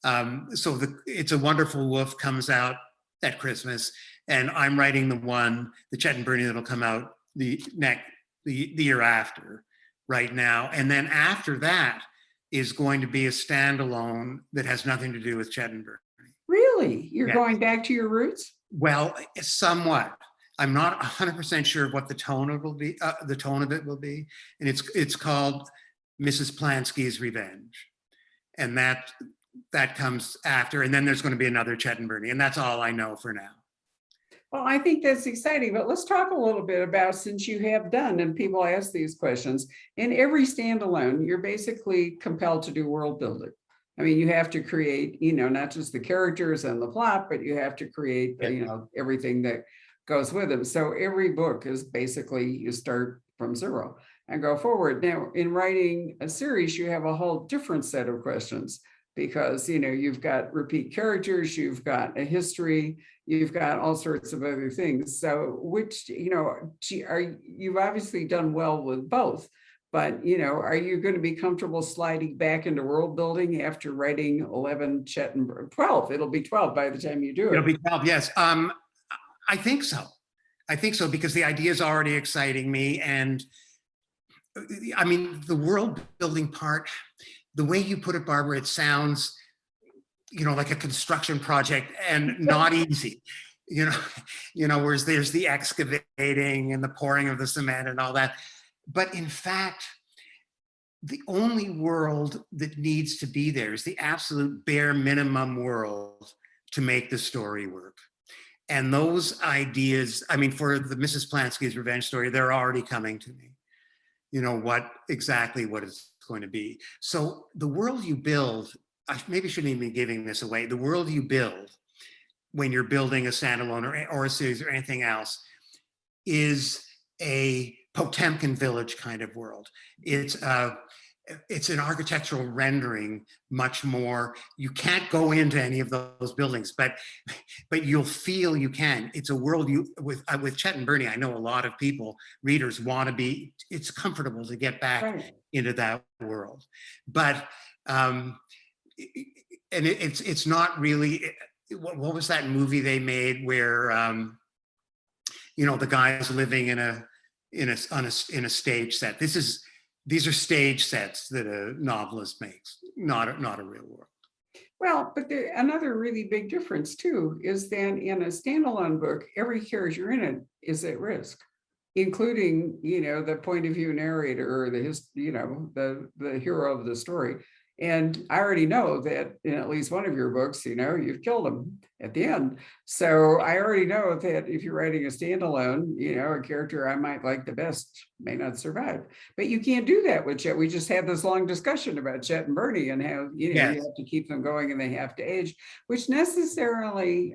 It's a Wonderful Wolf comes out at Christmas, and I'm writing the Chet and Bernie that'll come out the year after right now. And then after that is going to be a standalone that has nothing to do with Chet and Bernie. Really? You're going back to your roots? Well, somewhat. I'm not 100% sure what the tone of it will be. And it's called Mrs. Plansky's Revenge. And that comes after. And then there's going to be another Chet and Bernie. And that's all I know for now. Well, I think that's exciting, but let's talk a little bit about, since you have done, and people ask these questions, in every standalone, you're basically compelled to do world building. I mean, you have to create, not just the characters and the plot, but you have to create, everything that goes with them. So every book is basically, you start from zero and go forward. Now, in writing a series, you have a whole different set of questions, because you've got repeat characters, you've got a history, you've got all sorts of other things. So you've obviously done well with both, but are you going to be comfortable sliding back into world building after writing 11 Chet and 12? It'll be 12 by the time you do it. It'll be 12, yes. I think so. Because the idea is already exciting me. And I mean, the world building part, the way you put it, Barbara, it sounds, like a construction project and not easy, whereas there's the excavating and the pouring of the cement and all that. But in fact, the only world that needs to be there is the absolute bare minimum world to make the story work. And those ideas, I mean, for the Mrs. Plansky's Revenge story, they're already coming to me. What it's going to be. So the world you build, I maybe shouldn't even be giving this away. The world you build when you're building a standalone or a series or anything else is a Potemkin village kind of world. It's an architectural rendering much more. You can't go into any of those buildings, but you'll feel you can. It's a world with Chet and Bernie, I know a lot of readers want to be, it's comfortable to get back into that world. But, and it's not really, what was that movie they made where, the guy's living in a stage set. These are stage sets that a novelist makes, not a real world. Well, but another really big difference too is that in a standalone book, every character in it is at risk, including, the point of view narrator or the hero of the story. And I already know that in at least one of your books, you've killed him at the end. So I already know that if you're writing a standalone, a character I might like the best may not survive. But you can't do that with Chet. We just had this long discussion about Chet and Bernie and how, you have to keep them going and they have to age, which necessarily,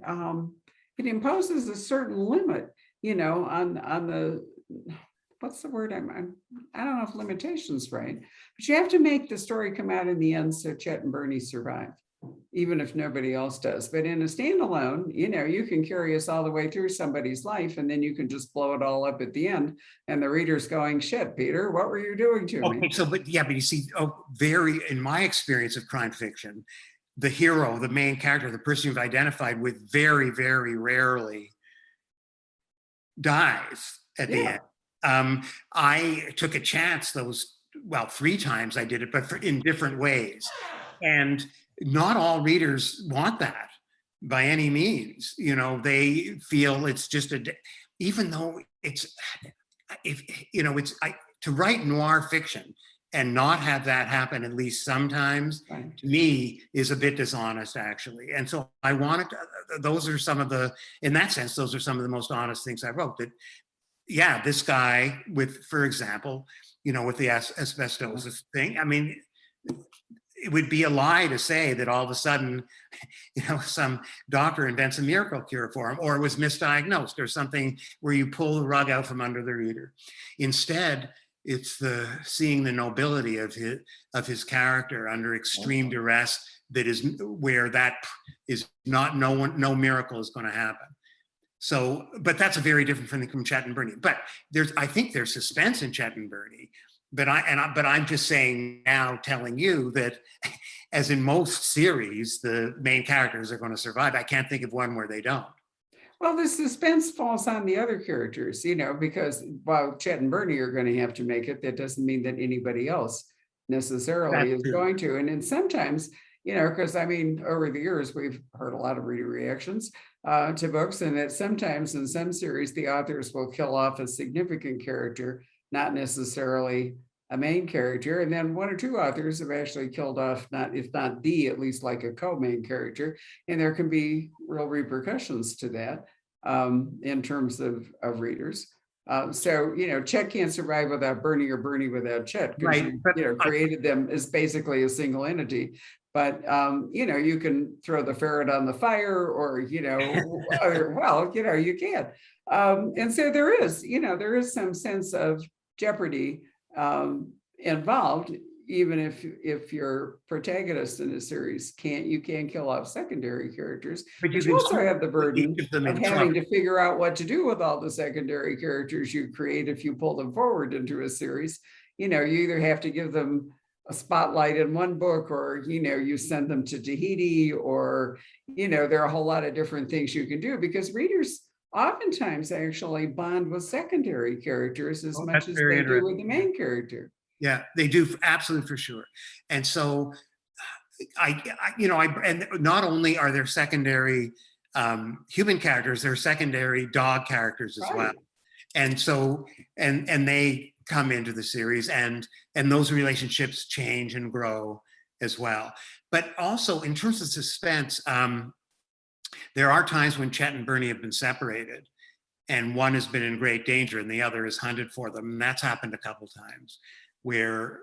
it imposes a certain limit, on the, what's the word I don't know if limitation's right, but you have to make the story come out in the end so Chet and Bernie survive, even if nobody else does. But in a standalone, you can carry us all the way through somebody's life, and then you can just blow it all up at the end, and the reader's going, "Shit, Peter, what were you doing to me?" So, but you see, in my experience of crime fiction, the hero, the main character, the person you've identified with, very, very rarely dies at the end. I took a chance 3 times I did it, but in different ways. And not all readers want that by any means. They feel it's just even though to write noir fiction and not have that happen at least sometimes, right, to me is a bit dishonest, actually. And so I wanted to, in that sense, those are some of the most honest things I wrote. That, yeah, this guy for example, with the asbestosis thing, I mean, it would be a lie to say that all of a sudden, some doctor invents a miracle cure for him, or it was misdiagnosed, or something where you pull the rug out from under the reader. Instead, it's seeing the nobility of his character under extreme duress, that is where that is not, no miracle is going to happen. So, but that's a very different thing from Chet and Bernie. But I think there's suspense in Chet and Bernie. But I'm just saying now, telling you that, as in most series, the main characters are going to survive. I can't think of one where they don't. Well, the suspense falls on the other characters, because while Chet and Bernie are going to have to make it, that doesn't mean that anybody else necessarily is going to. And then sometimes, because over the years, we've heard a lot of reader reactions to books, and that sometimes in some series, the authors will kill off a significant character, not necessarily a main character. And then 1 or 2 authors have actually killed off, if not at least like a co-main character. And there can be real repercussions to that in terms of readers. So, Chet can't survive without Bernie, or Bernie without Chet, because you created them as basically a single entity. But, you can throw the ferret on the fire, or, you can. And so there is some sense of jeopardy involved, even if your protagonist in a series you can kill off secondary characters, but you also have the burden of having to figure out what to do with all the secondary characters you create if you pull them forward into a series. You either have to give them a spotlight in one book, or you send them to Tahiti, or there are a whole lot of different things you can do, because readers oftentimes actually bond with secondary characters as much as they do with the main character. Yeah, they do, absolutely, for sure. And so and not only are there secondary human characters, there are secondary dog characters as well. And so, and they come into the series, and those relationships change and grow as well. But also, in terms of suspense, there are times when Chet and Bernie have been separated, and one has been in great danger and the other is hunted for them. And that's happened a couple times, where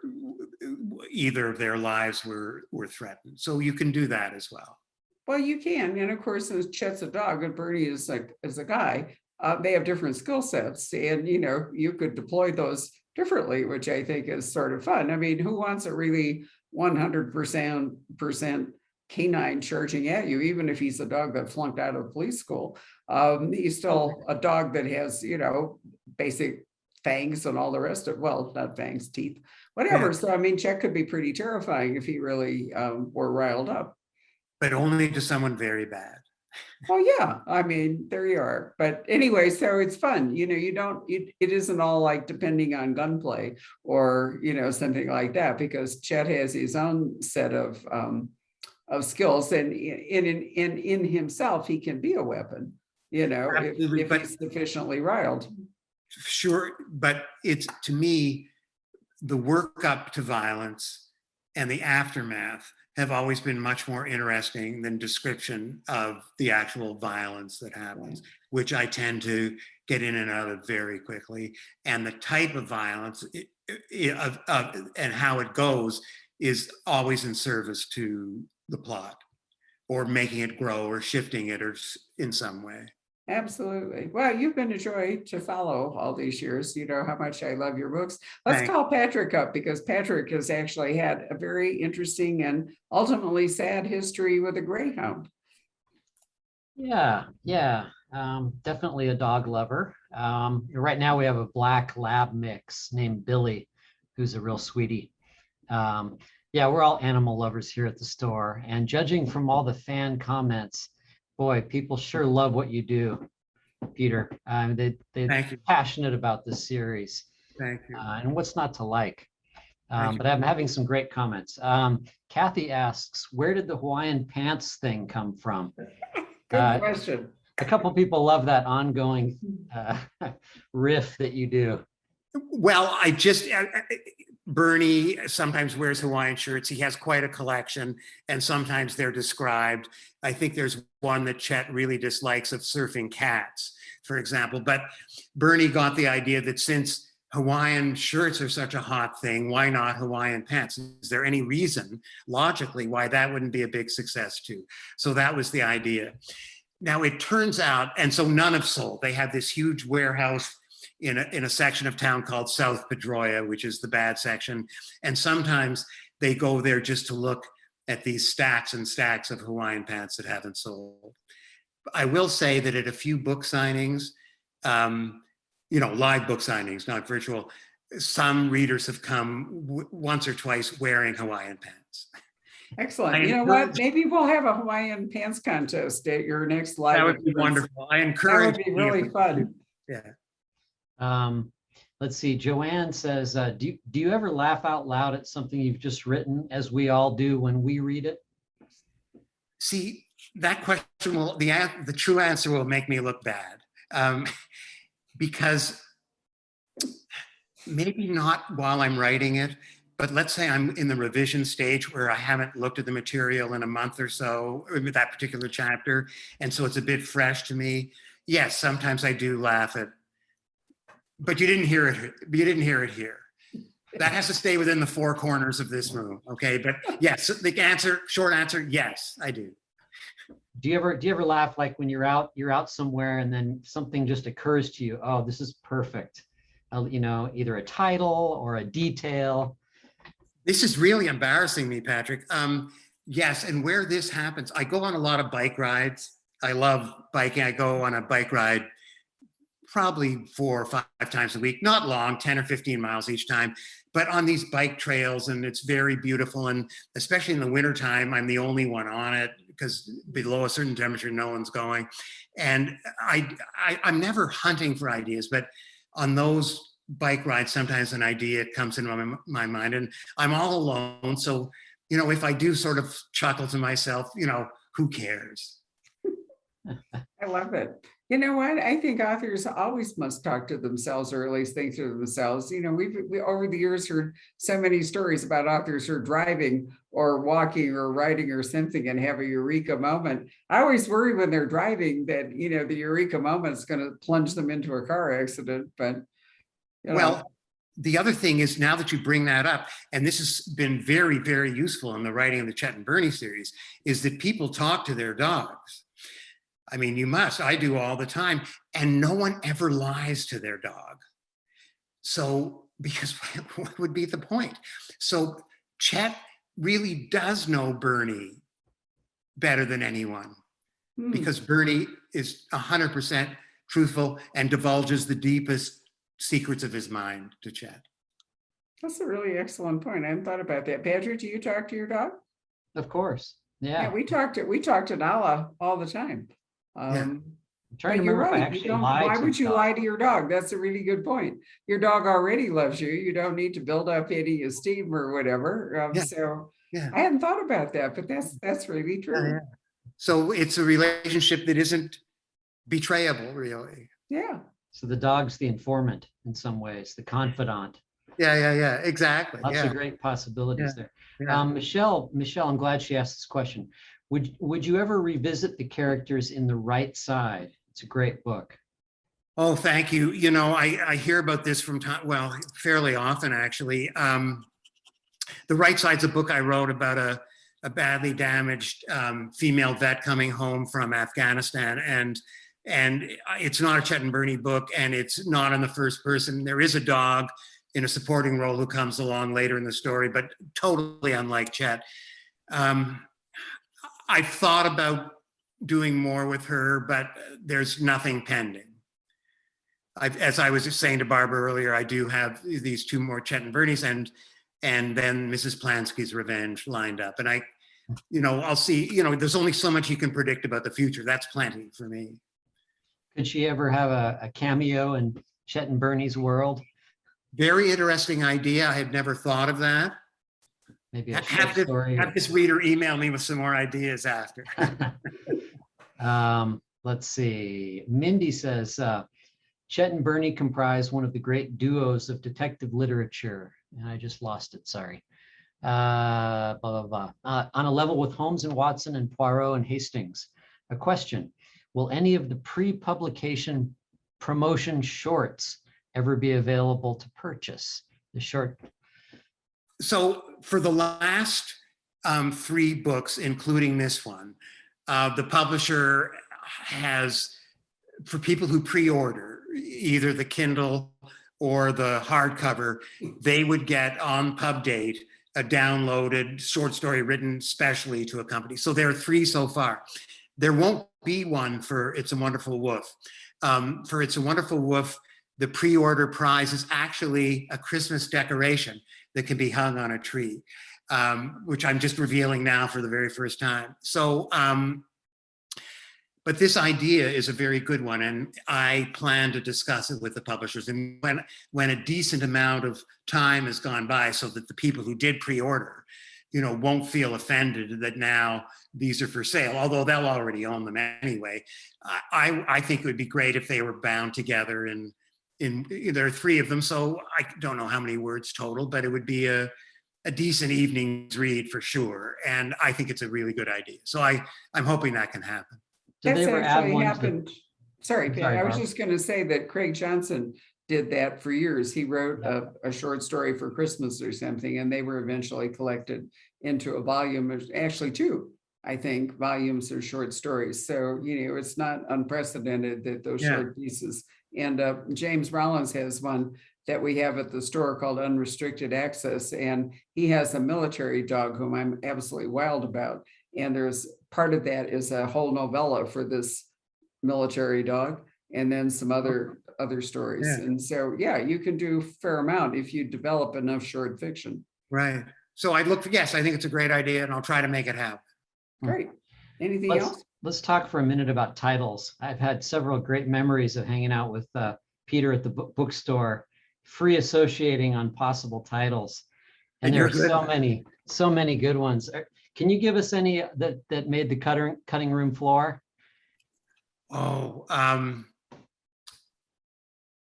either of their lives were threatened. So you can do that as well. Well, you can. And of course, since Chet's a dog and Bernie is a guy, they have different skill sets, and you could deploy those differently, which I think is sort of fun. Who wants a really 100% canine charging at you, even if he's a dog that flunked out of police school? He's still a dog that has, basic fangs and all the rest of, well, not fangs, teeth, whatever. Yeah. So, Chet could be pretty terrifying if he really were riled up. But only to someone very bad. Oh, yeah. There you are. But anyway, so it's fun. It isn't all like depending on gunplay or, something like that, because Chet has his own set of of skills, and in himself, he can be a weapon, Absolutely, if but he's sufficiently riled. sure, but it's, to me, the work up to violence and the aftermath have always been much more interesting than description of the actual violence that happens, which I tend to get in and out of very quickly. And the type of violence and how it goes is always in service to the plot, or making it grow, or shifting it, or in some way. Absolutely. Well, you've been a joy to follow all these years. You know how much I love your books. Let's Thanks. call Patrick up, because Patrick has actually had a very interesting and ultimately sad history with a greyhound. Yeah, definitely a dog lover. Right now we have a black lab mix named Billy, who's a real sweetie. Yeah, we're all animal lovers here at the store, and judging from all the fan comments, boy, people sure love what you do, Peter. They're passionate about this series. Thank you. And what's not to like? Thank But I'm having some great comments. Kathy asks, where did the Hawaiian pants thing come from? Good question. A couple people love that ongoing riff that you do. Well, Bernie sometimes wears Hawaiian shirts. He has quite a collection, and sometimes they're described. I think there's one that Chet really dislikes, of surfing cats, for example. But Bernie got the idea that since Hawaiian shirts are such a hot thing, why not Hawaiian pants? Is there any reason, logically, why that wouldn't be a big success too? So that was the idea. Now it turns out, and so none have sold. They have this huge warehouse in a section of town called South Pedroia, which is the bad section. And sometimes they go there just to look at these stacks and stacks of Hawaiian pants that haven't sold. I will say that at a few book signings, live book signings, not virtual, some readers have come once or twice wearing Hawaiian pants. Excellent. You know what? Maybe we'll have a Hawaiian pants contest at your next live. That would be wonderful. I encourage. That would be really fun. Yeah. Let's see. Joanne says, do you ever laugh out loud at something you've just written, as we all do when we read it? See, that question the true answer will make me look bad, because maybe not while I'm writing it, but let's say I'm in the revision stage where I haven't looked at the material in a month or so, with that particular chapter, and so it's a bit fresh to me. Yes, sometimes I do laugh at. But you didn't hear it. You didn't hear it here. That has to stay within the four corners of this room, okay? But yes, the short answer, yes, I do. Do you ever laugh, like when you're out somewhere and then something just occurs to you? Oh, this is perfect. Either a title or a detail. This is really embarrassing me, Patrick. Yes, and where this happens, I go on a lot of bike rides. I love biking. I go on a bike ride probably 4 or 5 times a week, not long, 10 or 15 miles each time, but on these bike trails, and it's very beautiful. And especially in the wintertime, I'm the only one on it, because below a certain temperature, no one's going. And I'm never hunting for ideas, but on those bike rides, sometimes an idea comes into my mind, and I'm all alone. So, if I do sort of chuckle to myself, who cares? I love it. You know what? I think authors always must talk to themselves, or at least think to themselves. We over the years heard so many stories about authors who are driving or walking or riding or something and have a eureka moment. I always worry when they're driving that, the eureka moment is going to plunge them into a car accident. But, Well, the other thing is, now that you bring that up, and this has been very, very useful in the writing of the Chet and Bernie series, is that people talk to their dogs. I mean, you must. I do all the time. And no one ever lies to their dog. So, because what would be the point? So Chet really does know Bernie better than anyone, because Bernie is 100% truthful and divulges the deepest secrets of his mind to Chet. That's a really excellent point. I hadn't thought about that. Patrick, do you talk to your dog? Of course. Yeah. We talk to Nala all the time. I'm trying to remember if I actually lied. Why would you lie to your dog? That's a really good point. Your dog already loves you. You don't need to build up any esteem or whatever. So Yeah. I hadn't thought about that, but that's really true. Yeah. So it's a relationship that isn't betrayable, really. Yeah. So the dog's the informant in some ways, the confidant. Yeah, exactly. Lots Yeah, of great possibilities yeah, there. yeah. Michelle, I'm glad she asked this question. Would you ever revisit the characters in The Right Side? It's a great book. Oh, thank you. You know, I hear about this from time, well, fairly often, actually. The Right Side's a book I wrote about a badly damaged female vet coming home from Afghanistan. And it's not a Chet and Bernie book, and it's not in the first person. There is a dog in a supporting role who comes along later in the story, but totally unlike Chet. I've thought about doing more with her, but there's nothing pending. As I was saying to Barbara earlier, I do have these 2 more Chet and Bernies and then Mrs. Plansky's Revenge lined up. And I'll see, there's only so much you can predict about the future. That's plenty for me. Could she ever have a cameo in Chet and Bernie's world? Very interesting idea. I had never thought of that. Maybe a short story. Have this reader email me with some more ideas after. Let's see. Mindy says, Chet and Bernie comprise one of the great duos of detective literature. And I just lost it, sorry. Blah, blah, blah. On a level with Holmes and Watson and Poirot and Hastings. A question, will any of the pre-publication promotion shorts ever be available to purchase? The short. So for the last 3 books, including this one, the publisher has, for people who pre-order either the Kindle or the hardcover, they would get on pub date a downloaded short story written specially to a company. So there are 3 so far. There won't be one for It's a Wonderful Woof. For It's a Wonderful Woof, the pre-order prize is actually a Christmas decoration that can be hung on a tree, which I'm just revealing now for the very first time. So, but this idea is a very good one, and I plan to discuss it with the publishers. And when a decent amount of time has gone by, so that the people who did pre-order, won't feel offended that now these are for sale, although they'll already own them anyway. I think it would be great if they were bound together, and there are 3 of them, so I don't know how many words total, but it would be a decent evening's read for sure. And I think it's a really good idea. So I'm hoping that can happen. Did they That's ever add actually one happened. Sorry, Pat, Sorry, I was Barb. just going to say that Craig Johnson did that for years. He wrote a short story for Christmas or something, and they were eventually collected into a volume, actually 2, I think, volumes of short stories. So, it's not unprecedented that those short pieces. And James Rollins has one that we have at the store called Unrestricted Access, and he has a military dog whom I'm absolutely wild about. And there's part of that is a whole novella for this military dog, and then some other stories. Yeah. And so, you can do a fair amount if you develop enough short fiction. Right. So yes, I think it's a great idea, and I'll try to make it happen. Great. Anything else? Let's talk for a minute about titles. I've had several great memories of hanging out with Peter at the bookstore, free associating on possible titles. And there are so many good ones. Can you give us any that made the cutting room floor? Oh,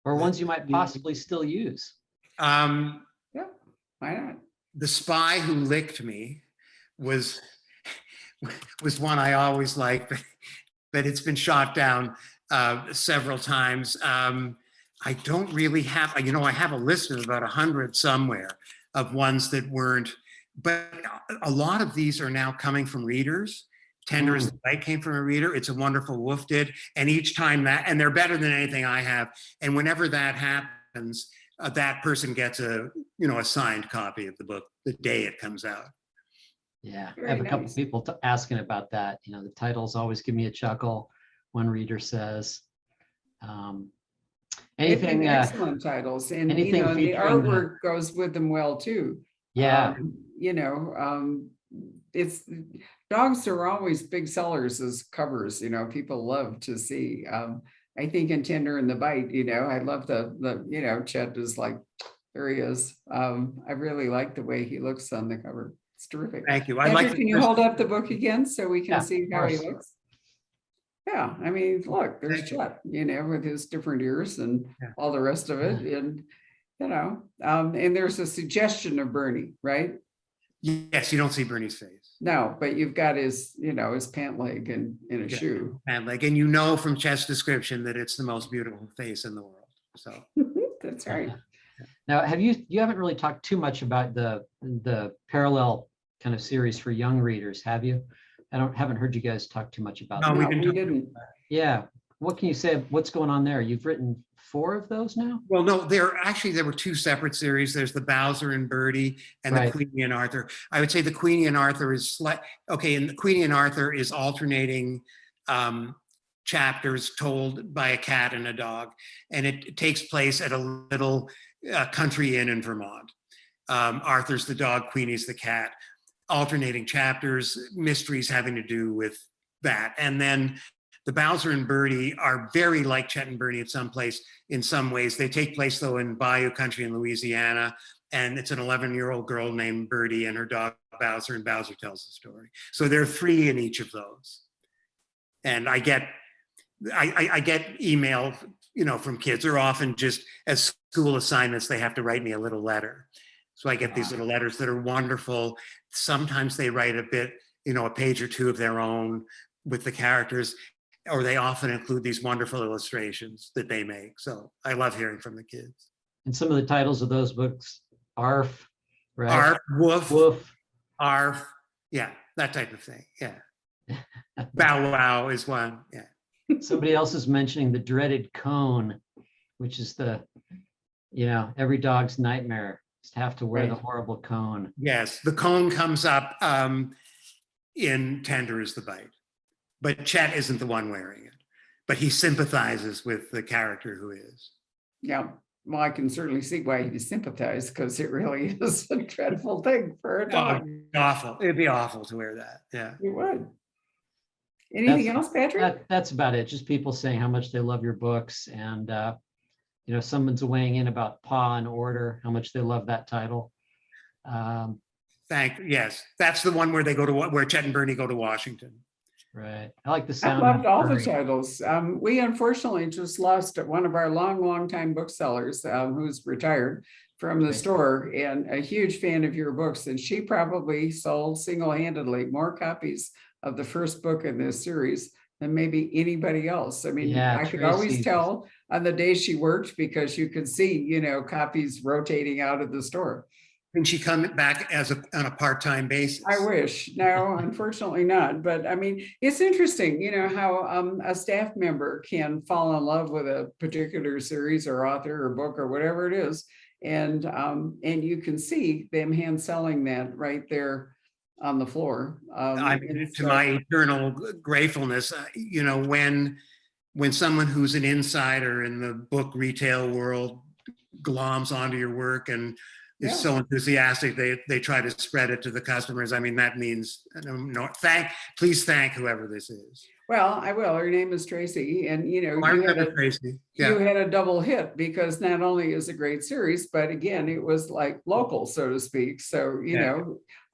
or ones you might possibly still use? Yeah, why not? The Spy Who Licked Me was one I always liked, but it's been shot down several times. I don't really have, I have a list of about 100 somewhere of ones that weren't, but a lot of these are now coming from readers. Tender as the Night came from a reader. It's a Wonderful Woof did. And each time and they're better than anything I have. And whenever that happens, that person gets a signed copy of the book the day it comes out. Yeah, Very I have a couple nice. people asking about that. The titles always give me a chuckle. One reader says, anything excellent titles, and anything the featuring artwork goes with them well too. Yeah. It's dogs are always big sellers as covers. People love to see. I think in Tender and the Bite, I love the Chet is like, there he is. I really like the way he looks on the cover. It's terrific. Thank you. I'd like Patrick, can you to. hold up the book again so we can Yeah, see of how he course. looks? Yeah, I mean, look, there's Thank you. Chet, with his different ears and Yeah. all the rest of it. And, and there's a suggestion of Bernie, right? Yes, you don't see Bernie's face. No, but you've got his, his pant leg and in a Yeah. shoe. And from Chet's description that it's the most beautiful face in the world. So That's right. Now, you haven't really talked too much about the parallel kind of series for young readers, have you? Haven't heard you guys talk too much about No, that. we've been we talking didn't. Yeah. What can you say? What's going on there? You've written 4 of those now? Well, no, there were 2 separate series. There's the Bowser and Birdie and Right. the Queenie and Arthur. I would say the Queenie and Arthur is and the Queenie and Arthur is alternating chapters told by a cat and a dog, and it takes place at a little country inn in Vermont. Arthur's the dog, Queenie's the cat. Alternating chapters, mysteries having to do with that, and then the Bowser and Birdie are very like Chet and Bernie in some ways. They take place though in Bayou country in Louisiana, and it's an 11-year-old girl named Birdie and her dog Bowser, and Bowser tells the story. So there are 3 in each of those. And I get email, from kids, or often just as school assignments, they have to write me a little letter. So I get these little letters that are wonderful. Sometimes they write a bit, a page or 2 of their own with the characters, or they often include these wonderful illustrations that they make. So I love hearing from the kids. And some of the titles of those books, ARF, right? Arf, woof, Woof. arf, yeah, that type of thing. Yeah. Bow wow is one. Yeah. Somebody else is mentioning the dreaded cone, which is every dog's nightmare is to have to wear the Right. horrible cone. Yes, the cone comes up in Tender is the Bite, but Chet isn't the one wearing it, but he sympathizes with the character who is. Yeah. Well, I can certainly see why you sympathize, because it really is a dreadful thing for a Oh, dog. awful. It'd be awful to wear that. Yeah. You would. Anything else, Patrick? That's about it. Just people saying how much they love your books, and someone's weighing in about Paw and Order, how much they love that title. Yes, that's the one where where Chet and Bernie go to Washington. Right. I like the I sound. loved all the Furry. titles. We unfortunately just lost one of our long time booksellers who's retired from the Okay. store, and a huge fan of your books. And she probably sold single-handedly more copies of the first book in this series than maybe anybody else. I mean, Yeah, I could always Tracy. tell on the days she worked, because you could see, copies rotating out of the store. Can she come back on a part-time basis? I wish. No, unfortunately not. But I mean, it's interesting, how a staff member can fall in love with a particular series or author or book or whatever it is. And you can see them hand selling that right there on the floor. I mean, to my eternal gratefulness, when someone who's an insider in the book retail world gloms onto your work and is so enthusiastic, they try to spread it to the customers. I mean, that means please thank whoever this is. Well, I will. Her name is Tracy, and I remember Tracy. Yeah. You had a double hit, because not only is it a great series, but again, it was like local, so to speak. So,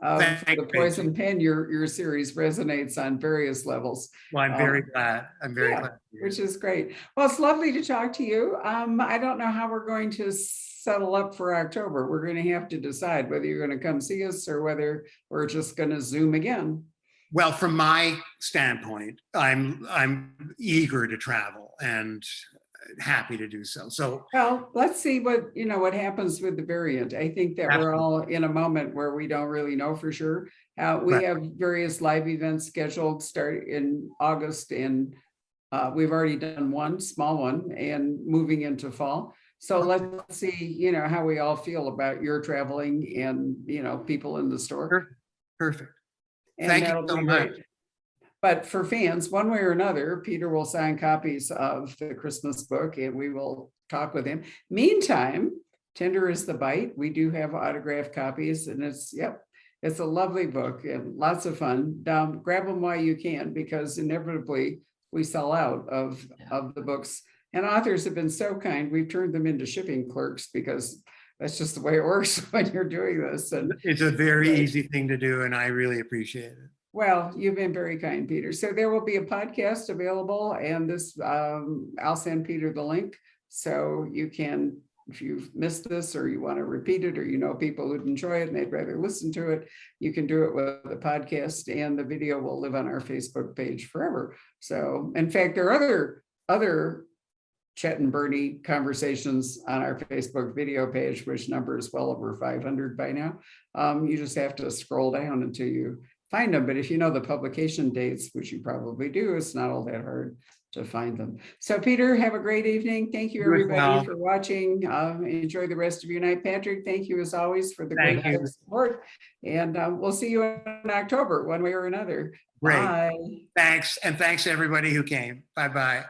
for the Poison Pen, your series resonates on various levels. Well, I'm very glad. I'm very glad. Which is great. Well, it's lovely to talk to you. I don't know how we're going to settle up for October. We're going to have to decide whether you're going to come see us or whether we're just going to Zoom again. Well, from my standpoint, I'm eager to travel and happy to do so. So, well, let's see what happens with the variant. I think that Absolutely. we're all in a moment where we don't really know for sure. We Right. have various live events scheduled start in August, and we've already done one small one and moving into fall. So let's see, how we all feel about your traveling and, people in the store. perfect. And Thank you that'll so be much. great. But for fans, one way or another, Peter will sign copies of the Christmas book, and we will talk with him. Meantime, Tender is the Bite. We do have autographed copies, and it's a lovely book and lots of fun. Grab them while you can, because inevitably we sell out of the books. And authors have been so kind, we've turned them into shipping clerks, because that's just the way it works when you're doing this. And It's a very easy thing to do, and I really appreciate it. well, you've been very kind, Peter. So there will be a podcast available, and this I'll send Peter the link so you can, if you've missed this or you want to repeat it, or you know people who'd enjoy it and they'd rather listen to it, you can do it with the podcast, and the video will live on our Facebook page forever. So in fact, there are other Chet and Bernie conversations on our Facebook video page, which number is well over 500 by now. You just have to scroll down until you find them. But if you know the publication dates, which you probably do, it's not all that hard to find them. So Peter, have a great evening. Thank you everybody for watching. Enjoy the rest of your night. Patrick, thank you as always for the great support. And we'll see you in October, one way or another. Great. Bye. Thanks. And thanks to everybody who came. Bye-bye.